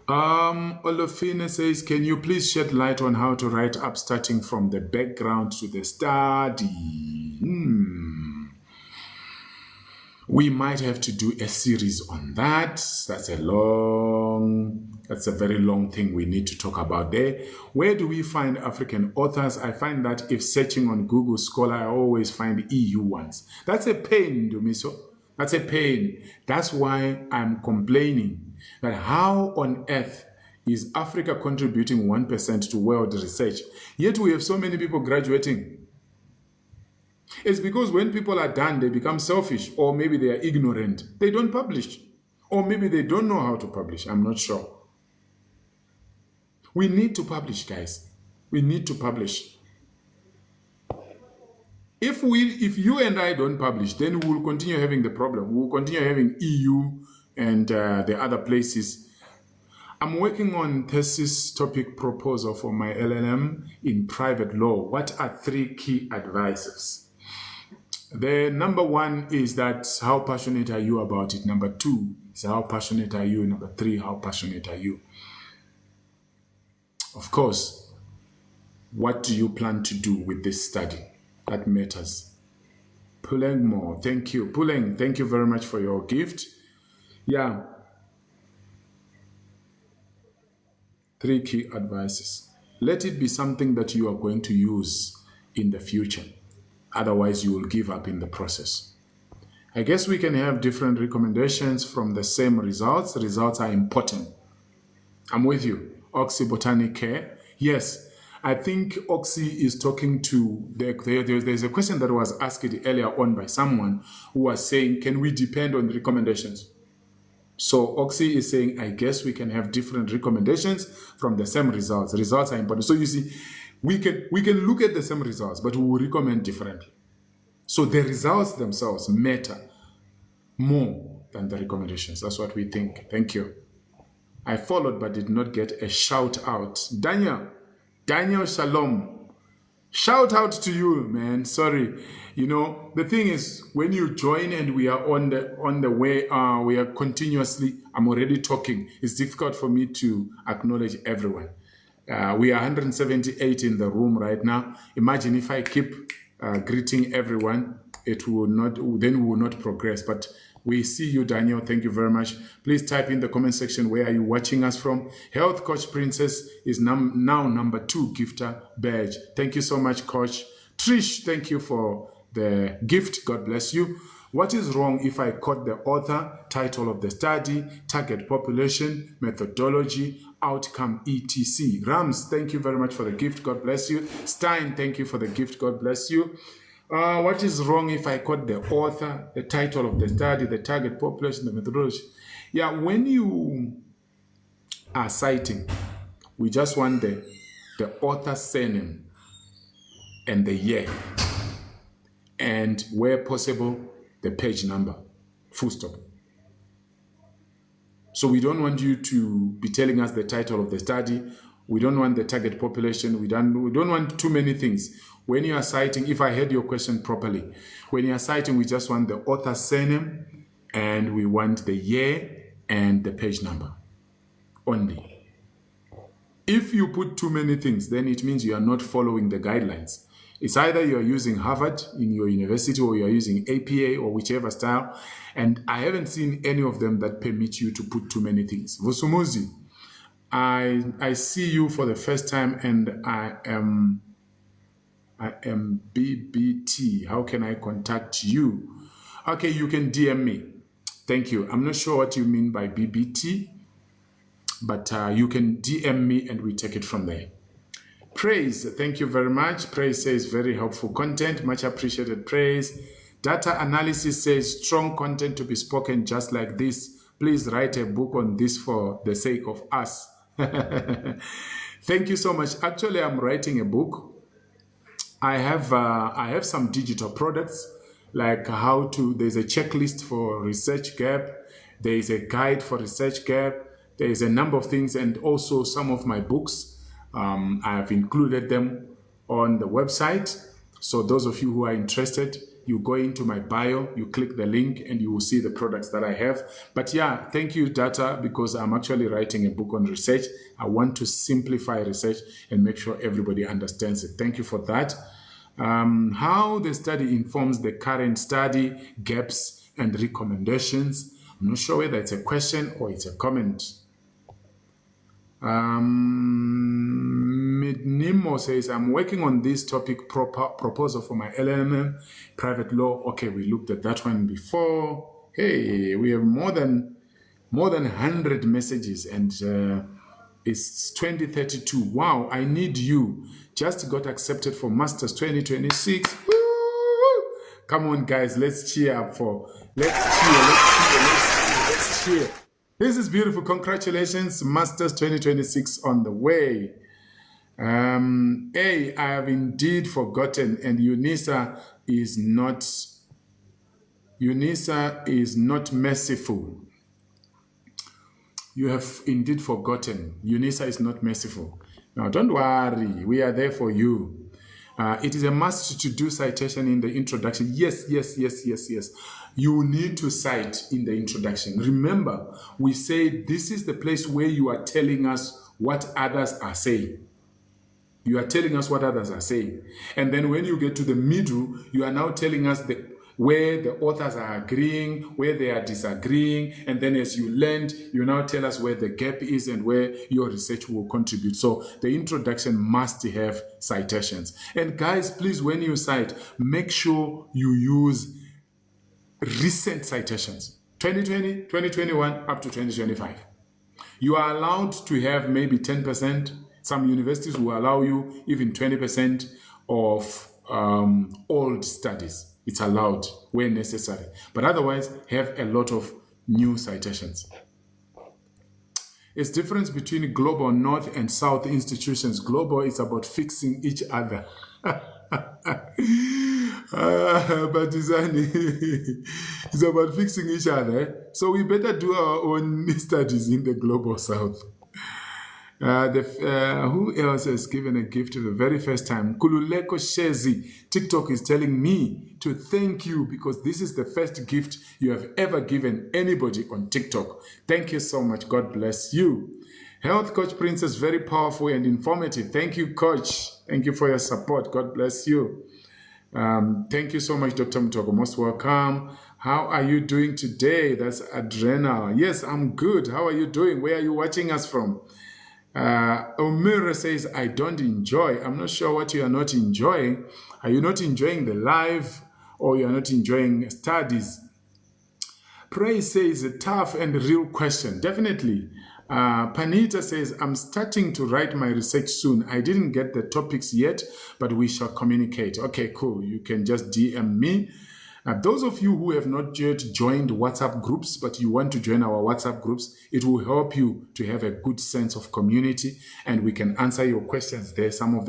Olofine says, can you please shed light on how to write up starting from the background to the study? We might have to do a series on that. That's a very long thing we need to talk about there. Where do we find African authors? I find that if searching on Google Scholar, I always find EU ones. That's a pain, Dumiso. That's a pain. That's why I'm complaining that how on earth is Africa contributing 1% to world research? Yet we have so many people graduating. It's because when people are done, they become selfish, or maybe they are ignorant. They don't publish. Or maybe they don't know how to publish. I'm not sure. We need to publish, guys. We need to publish. If you and I don't publish, then we will continue having the problem. We will continue having EU and the other places. I'm working on thesis topic proposal for my LLM in private law. What are 3 key advices? The number 1 is that how passionate are you about it? Number 2 is how passionate are you? Number 3, how passionate are you? Of course, what do you plan to do with this study? That matters. Puleng more, thank you. Puleng, thank you very much for your gift. Yeah. 3 key advices. Let it be something that you are going to use in the future. Otherwise, you will give up in the process. I guess we can have different recommendations from the same results. Results are important. I'm with you. Oxy Botanic Care. Yes, I think Oxy is talking to... There's a question that was asked earlier on by someone who was saying, can we depend on the recommendations? So Oxy is saying, I guess we can have different recommendations from the same results. Results are important. So you see, we can look at the same results, but we will recommend differently. So the results themselves matter more than the recommendations. That's what we think. Thank you. I followed but did not get a shout out. Daniel Shalom. Shout out to you, man. Sorry. You know, the thing is, when you join and we are on the way, we are continuously, I'm already talking. It's difficult for me to acknowledge everyone. We are 178 in the room right now. Imagine if I keep greeting everyone, then we will not progress. But we see you, Daniel. Thank you very much. Please type in the comment section where are you watching us from. Health Coach Princess is now number 2 gifter badge. Thank you so much, Coach. Trish, thank you for the gift. God bless you. What is wrong if I quote the author, title of the study, target population, methodology, outcome, etc.? Rams, thank you very much for the gift. God bless you. Stein, thank you for the gift. God bless you. What is wrong if I quote the author, the title of the study, the target population, the methodology? Yeah, when you are citing, we just want the author's surname and the year. and where possible, the page number, full stop. So we don't want you to be telling us the title of the study. We don't want the target population. We don't want too many things. When you are citing, if I heard your question properly, when you are citing, we just want the author's surname and we want the year and the page number only. If you put too many things, then it means you are not following the guidelines. It's either you are using Harvard in your university or you are using APA or whichever style. And I haven't seen any of them that permit you to put too many things. Vusumuzi, I see you for the first time and I am BBT. How can I contact you? Okay, you can DM me. Thank you. I'm not sure what you mean by BBT, but you can DM me and we take it from there. Praise, thank you very much. Praise says very helpful content, much appreciated. Praise. Data analysis says strong content to be spoken just like this. Please write a book on this for the sake of us. Thank you so much. Actually, I'm writing a book. I have some digital products like how to, there's a checklist for research gap. There is a guide for research gap. There is a number of things and also some of my books. I have included them on the website. So those of you who are interested, you go into my bio, you click the link and you will see the products that I have. But yeah, thank you, Data, because I'm actually writing a book on research. I want to simplify research and make sure everybody understands it. Thank you for that. How the study informs the current study, gaps and recommendations. I'm not sure whether it's a question or it's a comment. Nimo says, I'm working on this topic proposal for my LLM, private law. Okay, we looked at that one before. Hey, we have more than 100 messages and it's 2032. Wow, I need you. Just got accepted for Masters 2026. Woo! Come on, guys, let's cheer up for, let's cheer. This is beautiful. Congratulations, Masters 2026 on the way. I have indeed forgotten, and Eunisa is not merciful. You have indeed forgotten. Eunisa is not merciful. Now, don't worry. We are there for you. It is a must to do citation in the introduction. Yes. You need to cite in the introduction. Remember, we say this is the place where you are telling us what others are saying. You are telling us what others are saying. And then when you get to the middle, you are now telling us where the authors are agreeing, where they are disagreeing. And then as you learned, you now tell us where the gap is and where your research will contribute. So the introduction must have citations. And guys, please, when you cite, make sure you use recent citations. 2020, 2021, up to 2025. You are allowed to have maybe 10%. Some universities will allow you even 20% of old studies. It's allowed where necessary. But otherwise, have a lot of new citations. It's difference between global north and south institutions. Global is about fixing each other. But it's about fixing each other. So we better do our own studies in the global south. Who else has given a gift for the very first time? Kululeko Shezi. TikTok is telling me to thank you because this is the first gift you have ever given anybody on TikTok. Thank you so much. God bless you. Health Coach Princess, very powerful and informative. Thank you, Coach. Thank you for your support. God bless you. Thank you so much, Dr. Mutoko. Most welcome. How are you doing today? That's Adrena. Yes, I'm good. How are you doing? Where are you watching us from? Omira says, I don't enjoy. I'm not sure what you are not enjoying. Are you not enjoying the live or you are not enjoying studies? Praise says, a tough and real question. Definitely. Panita says, I'm starting to write my research soon. I didn't get the topics yet, but we shall communicate. Okay, cool. You can just DM me. Those of you who have not yet joined WhatsApp groups, but you want to join our WhatsApp groups, it will help you to have a good sense of community, and we can answer your questions there. Some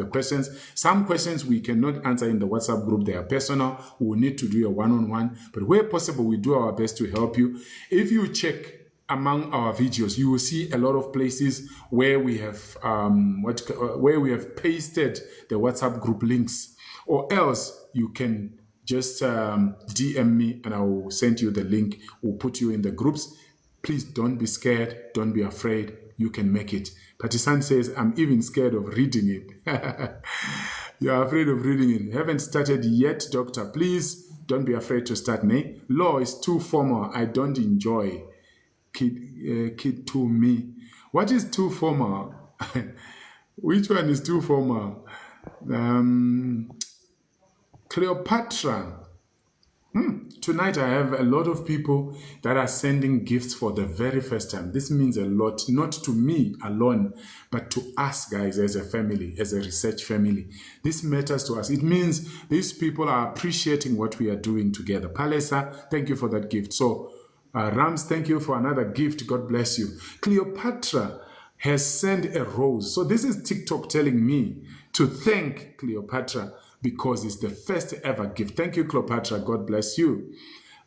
questions we cannot answer in the WhatsApp group. They are personal. We will need to do a one-on-one, but where possible, we do our best to help you. If you check among our videos, you will see a lot of places where we have pasted the WhatsApp group links, or else you can just DM me and I will send you the link. We'll put you in the groups. Please don't be scared. Don't be afraid. You can make it. Patisan says, I'm even scared of reading it. You're afraid of reading it. Haven't started yet, doctor. Please don't be afraid to start. Nay, law is too formal. I don't enjoy. Kid to me. What is too formal? Which one is too formal? Cleopatra. Tonight I have a lot of people that are sending gifts for the very first time. This means a lot, not to me alone, but to us guys as a family, as a research family. This matters to us. It means these people are appreciating what we are doing together. Palesa, thank you for that gift. So, Rams, thank you for another gift. God bless you. Cleopatra has sent a rose. So this is TikTok telling me to thank Cleopatra because it's the first ever gift. Thank you, Cleopatra. God bless you.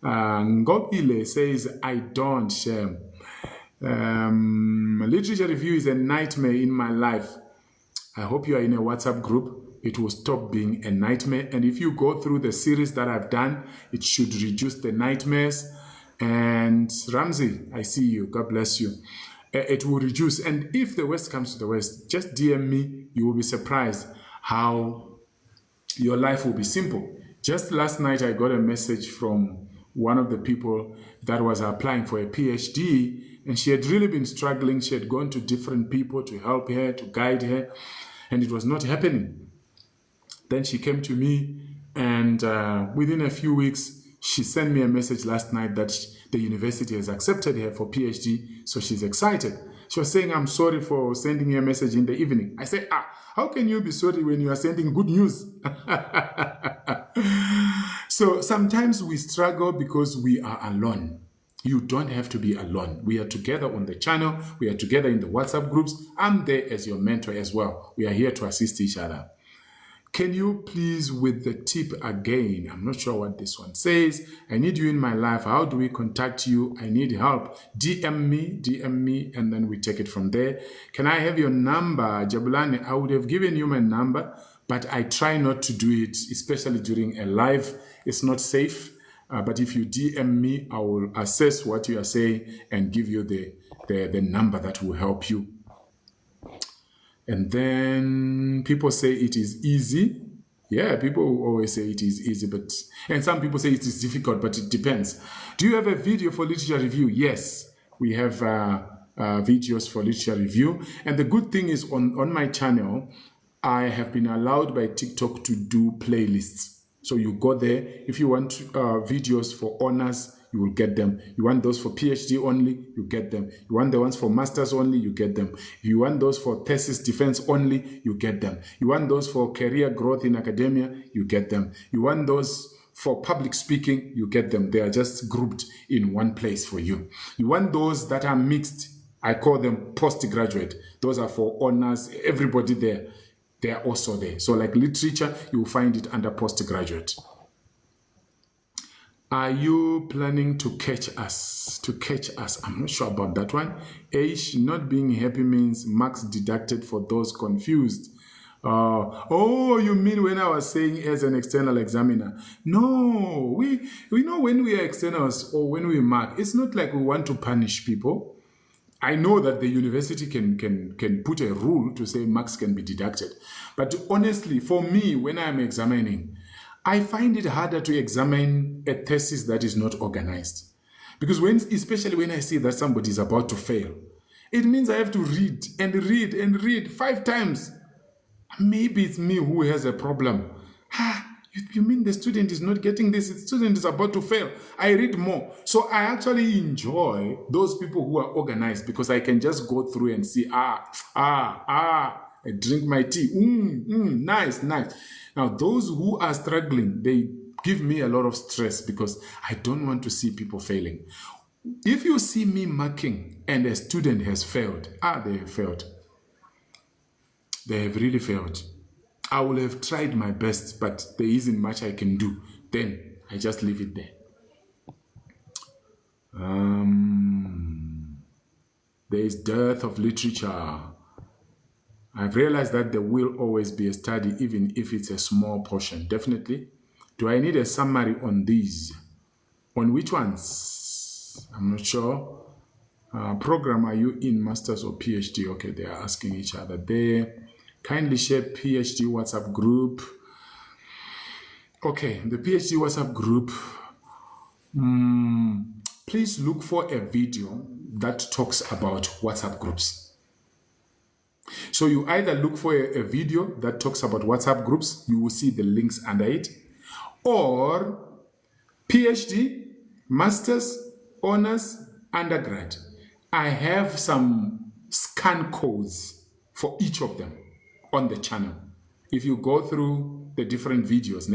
Ngobile says, I don't share. Literature review is a nightmare in my life. I hope you are in a WhatsApp group. It will stop being a nightmare. And if you go through the series that I've done, it should reduce the nightmares. And Ramsey, I see you. God bless you. It will reduce. And if the worst comes to the worst, just DM me. You will be surprised how your life will be simple. Just last night, I got a message from one of the people that was applying for a PhD, and she had really been struggling. She had gone to different people to help her, to guide her, and it was not happening. Then she came to me, and within a few weeks, she sent me a message last night that the university has accepted her for PhD, so she's excited. She was saying, I'm sorry for sending you a message in the evening. I said, how can you be sorry when you are sending good news? So sometimes we struggle because we are alone. You don't have to be alone. We are together on the channel. We are together in the WhatsApp groups. I'm there as your mentor as well. We are here to assist each other. Can you please with the tip again? I'm not sure what this one says. I need you in my life. How do we contact you? I need help. DM me, and then we take it from there. Can I have your number? Jabulani, I would have given you my number, but I try not to do it, especially during a live. It's not safe. But if you DM me, I will assess what you are saying and give you the number that will help you. And then people say it is easy. Yeah, people always say it is easy, and some people say it is difficult, but it depends. Do you have a video for literature review? Yes, we have videos for literature review. And the good thing is on my channel, I have been allowed by TikTok to do playlists. So you go there. If you want videos for honors, you will get them. You want those for PhD only, you get them. You want the ones for masters only, you get them. If you want those for thesis defense only, you get them. You want those for career growth in academia, you get them. You want those for public speaking, you get them. They are just grouped in one place for you. You want those that are mixed, I call them postgraduate. Those are for honors, everybody there. They are also there. So like literature, you will find it under postgraduate. Are you planning to catch us? I'm not sure about that one. H, not being happy means marks deducted for those confused. Oh, you mean when I was saying as an external examiner? No, we know when we are externals or when we mark, it's not like we want to punish people. I know that the university can put a rule to say marks can be deducted. But honestly, for me, when I'm examining, I find it harder to examine a thesis that is not organized. Because especially when I see that somebody is about to fail, it means I have to read and read and read 5 times. Maybe it's me who has a problem. You mean the student is not getting this? The student is about to fail. I read more. So I actually enjoy those people who are organized because I can just go through and see, I drink my tea. Nice. Now, those who are struggling, they give me a lot of stress because I don't want to see people failing. If you see me marking and a student has failed, they have failed. They have really failed. I will have tried my best, but there isn't much I can do. Then I just leave it there. There is dearth of literature. I've realized that there will always be a study, even if it's a small portion. Definitely. Do I need a summary on these? On which ones? I'm not sure. Program, are you in master's or PhD? Okay, they are asking each other there. Kindly share PhD WhatsApp group. Okay, the PhD WhatsApp group. Please look for a video that talks about WhatsApp groups. So you either look for a video that talks about WhatsApp groups, you will see the links under it, or PhD, Masters, Honors, Undergrad. I have some scan codes for each of them on the channel. If you go through the different videos,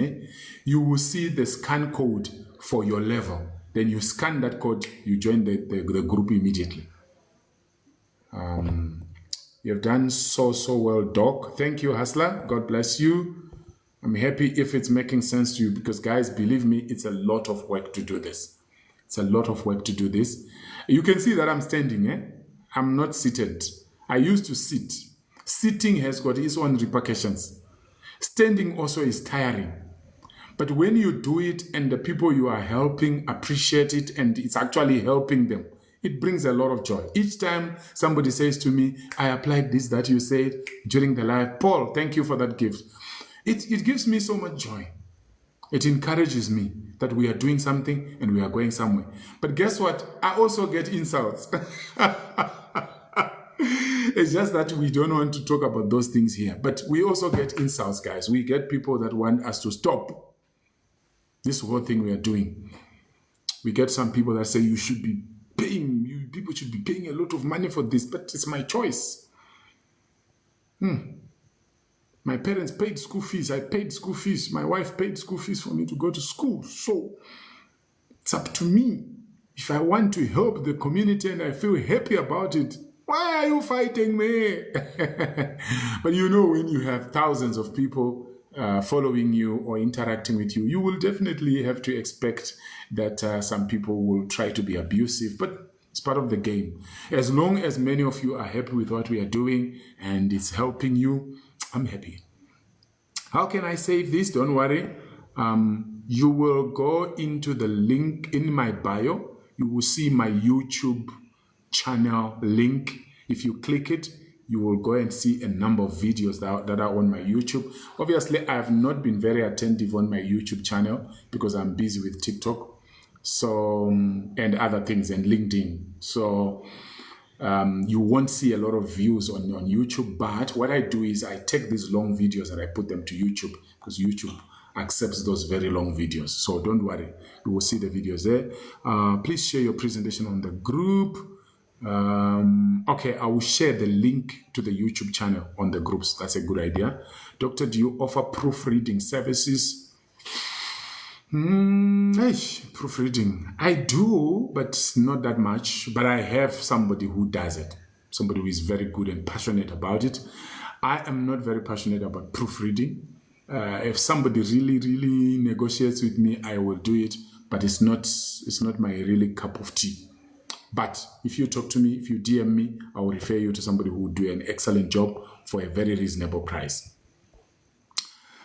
you will see the scan code for your level. Then you scan that code, you join the group immediately. You've done so well, Doc. Thank you, Hustler. God bless you. I'm happy if it's making sense to you because, guys, believe me, it's a lot of work to do this. It's a lot of work to do this. You can see that I'm standing. I'm not seated. I used to sit. Sitting has got its own repercussions. Standing also is tiring. But when you do it and the people you are helping appreciate it and it's actually helping them, it brings a lot of joy. Each time somebody says to me, I applied this that you said during the live. Paul, thank you for that gift. It gives me so much joy. It encourages me that we are doing something and we are going somewhere. But guess what? I also get insults. It's just that we don't want to talk about those things here. But we also get insults, guys. We get people that want us to stop this whole thing we are doing. We get some people that say you should be paying, people should be paying a lot of money for this, but it's my choice. My parents paid school fees. I paid school fees. My wife paid school fees for me to go to school. So it's up to me. If I want to help the community and I feel happy about it, why are you fighting me? But you know, when you have thousands of people following you or interacting with you, you will definitely have to expect that some people will try to be abusive, but it's part of the game. As long as many of you are happy with what we are doing and it's helping you, I'm happy. How can I save this? Don't worry. You will go into the link in my bio. You will see my YouTube channel link. If you click it, you will go and see a number of videos that are on my YouTube. Obviously, I have not been very attentive on my YouTube channel because I'm busy with TikTok and other things and LinkedIn. So you won't see a lot of views on YouTube. But what I do is I take these long videos and I put them to YouTube because YouTube accepts those very long videos. So don't worry. You will see the videos there. Please share your presentation on the group. Okay, I will share the link to the YouTube channel on the groups. That's a good idea. Doctor, do you offer proofreading services? Proofreading. I do, but not that much. But I have somebody who does it. Somebody who is very good and passionate about it. I am not very passionate about proofreading. If somebody really negotiates with me, I will do it. But it's not my really cup of tea. But if you talk to me, if you DM me, I will refer you to somebody who will do an excellent job for a very reasonable price.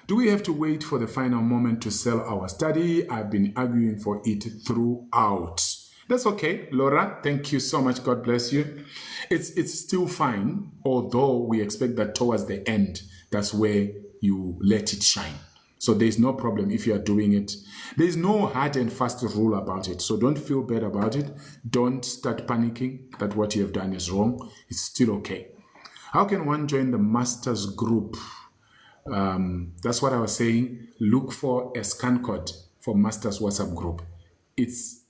Do we have to wait for the final moment to sell our study? I've been arguing for it throughout. That's okay, Laura. Thank you so much. God bless you. It's still fine, although we expect that towards the end, that's where you let it shine. So there's no problem if you are doing it. There's no hard and fast rule about it. So don't feel bad about it. Don't start panicking that what you have done is wrong. It's still okay. How can one join the master's group? That's what I was saying. Look for a scan code for master's WhatsApp group. It's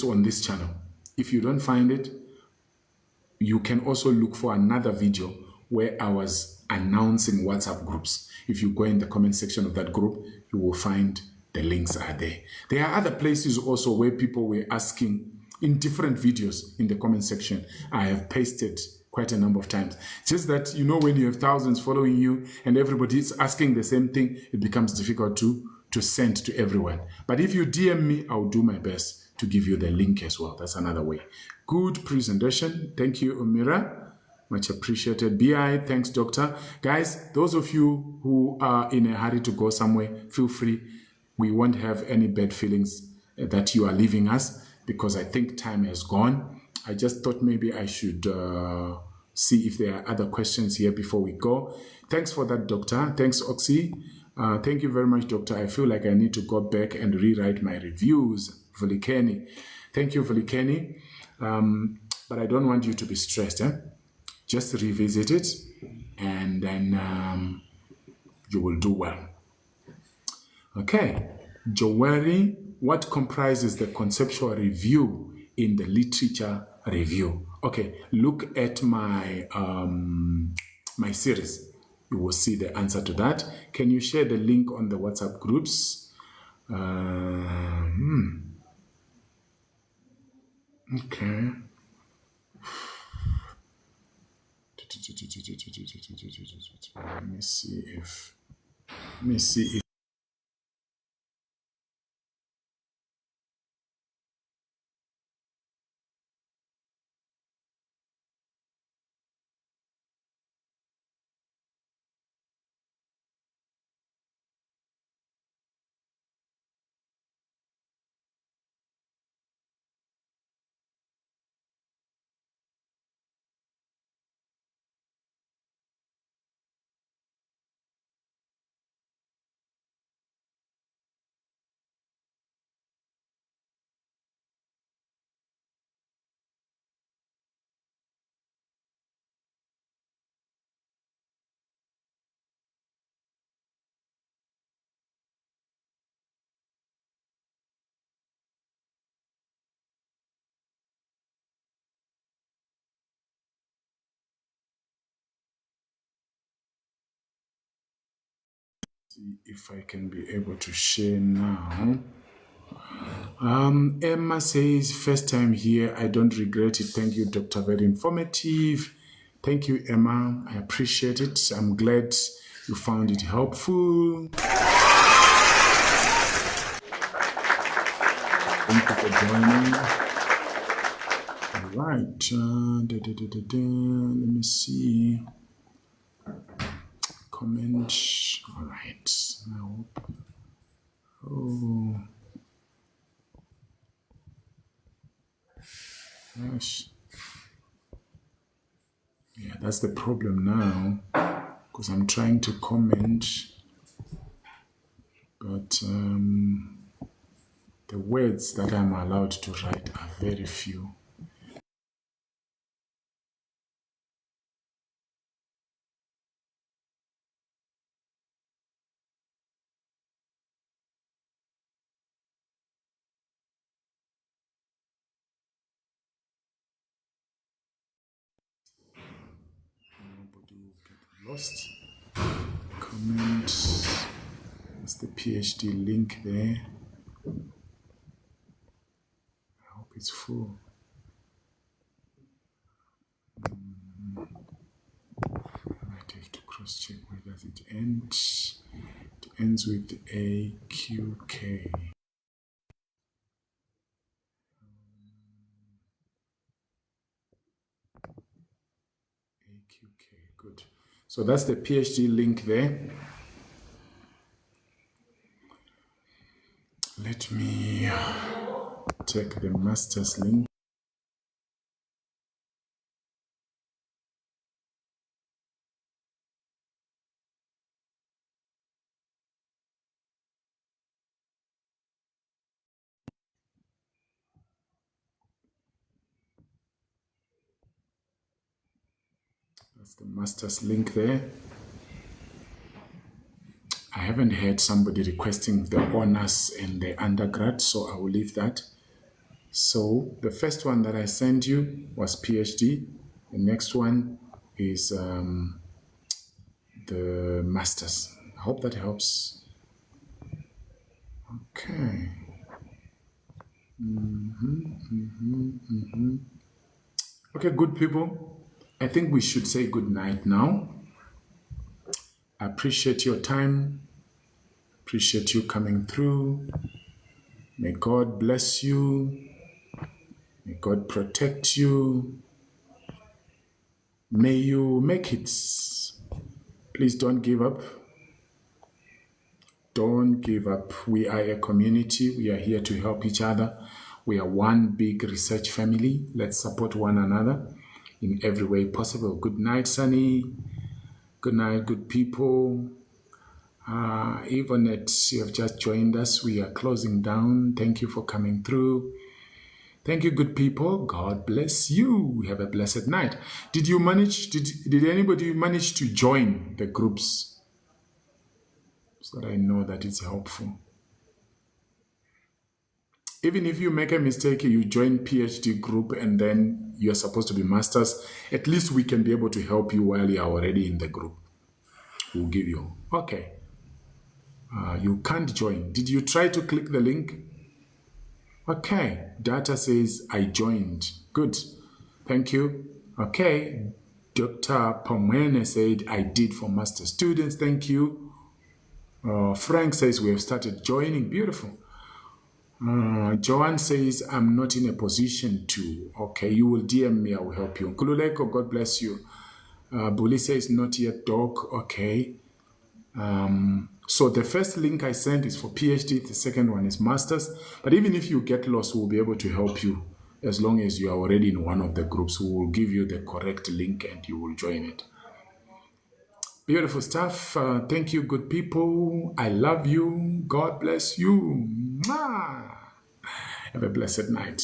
on this channel. If you don't find it, you can also look for another video where I was announcing WhatsApp groups. If you go in the comment section of that group, you will find the links are there. There are other places also where people were asking in different videos in the comment section. I have pasted quite a number of times. Just that, you know, when you have thousands following you and everybody is asking the same thing, it becomes difficult to send to everyone. But if you DM me, I'll do my best to give you the link as well. That's another way. Good presentation. Thank you, Omira. Much appreciated. BI, thanks, Doctor. Guys, those of you who are in a hurry to go somewhere, feel free. We won't have any bad feelings that you are leaving us, because I think time has gone. I just thought maybe I should see if there are other questions here before we go. Thanks for that, Doctor. Thanks, Oxy. Thank you very much, Doctor. I feel like I need to go back and rewrite my reviews. Volikeni. Thank you, Volikeni. But I don't want you to be stressed. Just revisit it, and then you will do well. Okay. Joeri, what comprises the conceptual review in the literature review? Okay, look at my my series. You will see the answer to that. Can you share the link on the WhatsApp groups? Okay. Let me see if. See if I can be able to share now. Emma says, first time here, I don't regret it. Thank you, Doctor. Very informative. Thank you, Emma. I appreciate it. I'm glad you found it helpful. Thank you for joining. All right. Let me see. Comment. All right. I hope. Oh. Gosh. Yeah, that's the problem now, because I'm trying to comment, but the words that I'm allowed to write are very few. Nobody will get lost. Comment. That's the PhD link there. I hope it's full. I might have to cross-check where does it end. It ends with AQK. AQK, good. So that's the PhD link there. Let me check the master's link. That's the master's link there. I haven't heard somebody requesting the honors and the undergrad, so I will leave that. So the first one that I sent you was PhD. The next one is the master's. I hope that helps. Okay. Okay, good people. I think we should say good night now. I appreciate your time. Appreciate you coming through. May God bless you. May God protect you. May you make it. Please don't give up. Don't give up. We are a community. We are here to help each other. We are one big research family. Let's support one another in every way possible. Good night, Sunny. Good night, good people. Yvonette, you have just joined us. We are closing down. Thank you for coming through. Thank you, good people. God bless you. Have a blessed night. Did you manage? Did anybody manage to join the groups so that I know that it's helpful? Even if you make a mistake, you join PhD group and then you're supposed to be masters, at least we can be able to help you while you're already in the group. We'll give you. Okay. You can't join. Did you try to click the link? Okay. Data says I joined. Good. Thank you. Okay. Dr. Pomwene said I did for master students. Thank you. Frank says we have started joining. Beautiful. Joanne says, I'm not in a position to. Okay, you will DM me, I will help you. Kululeko, God bless you. Bully says, not yet, Doc. Okay. So the first link I sent is for PhD. The second one is Masters. But even if you get lost, we'll be able to help you as long as you are already in one of the groups. We will give you the correct link and you will join it. Beautiful stuff. Thank you, good people. I love you. God bless you. Mwah. Have a blessed night.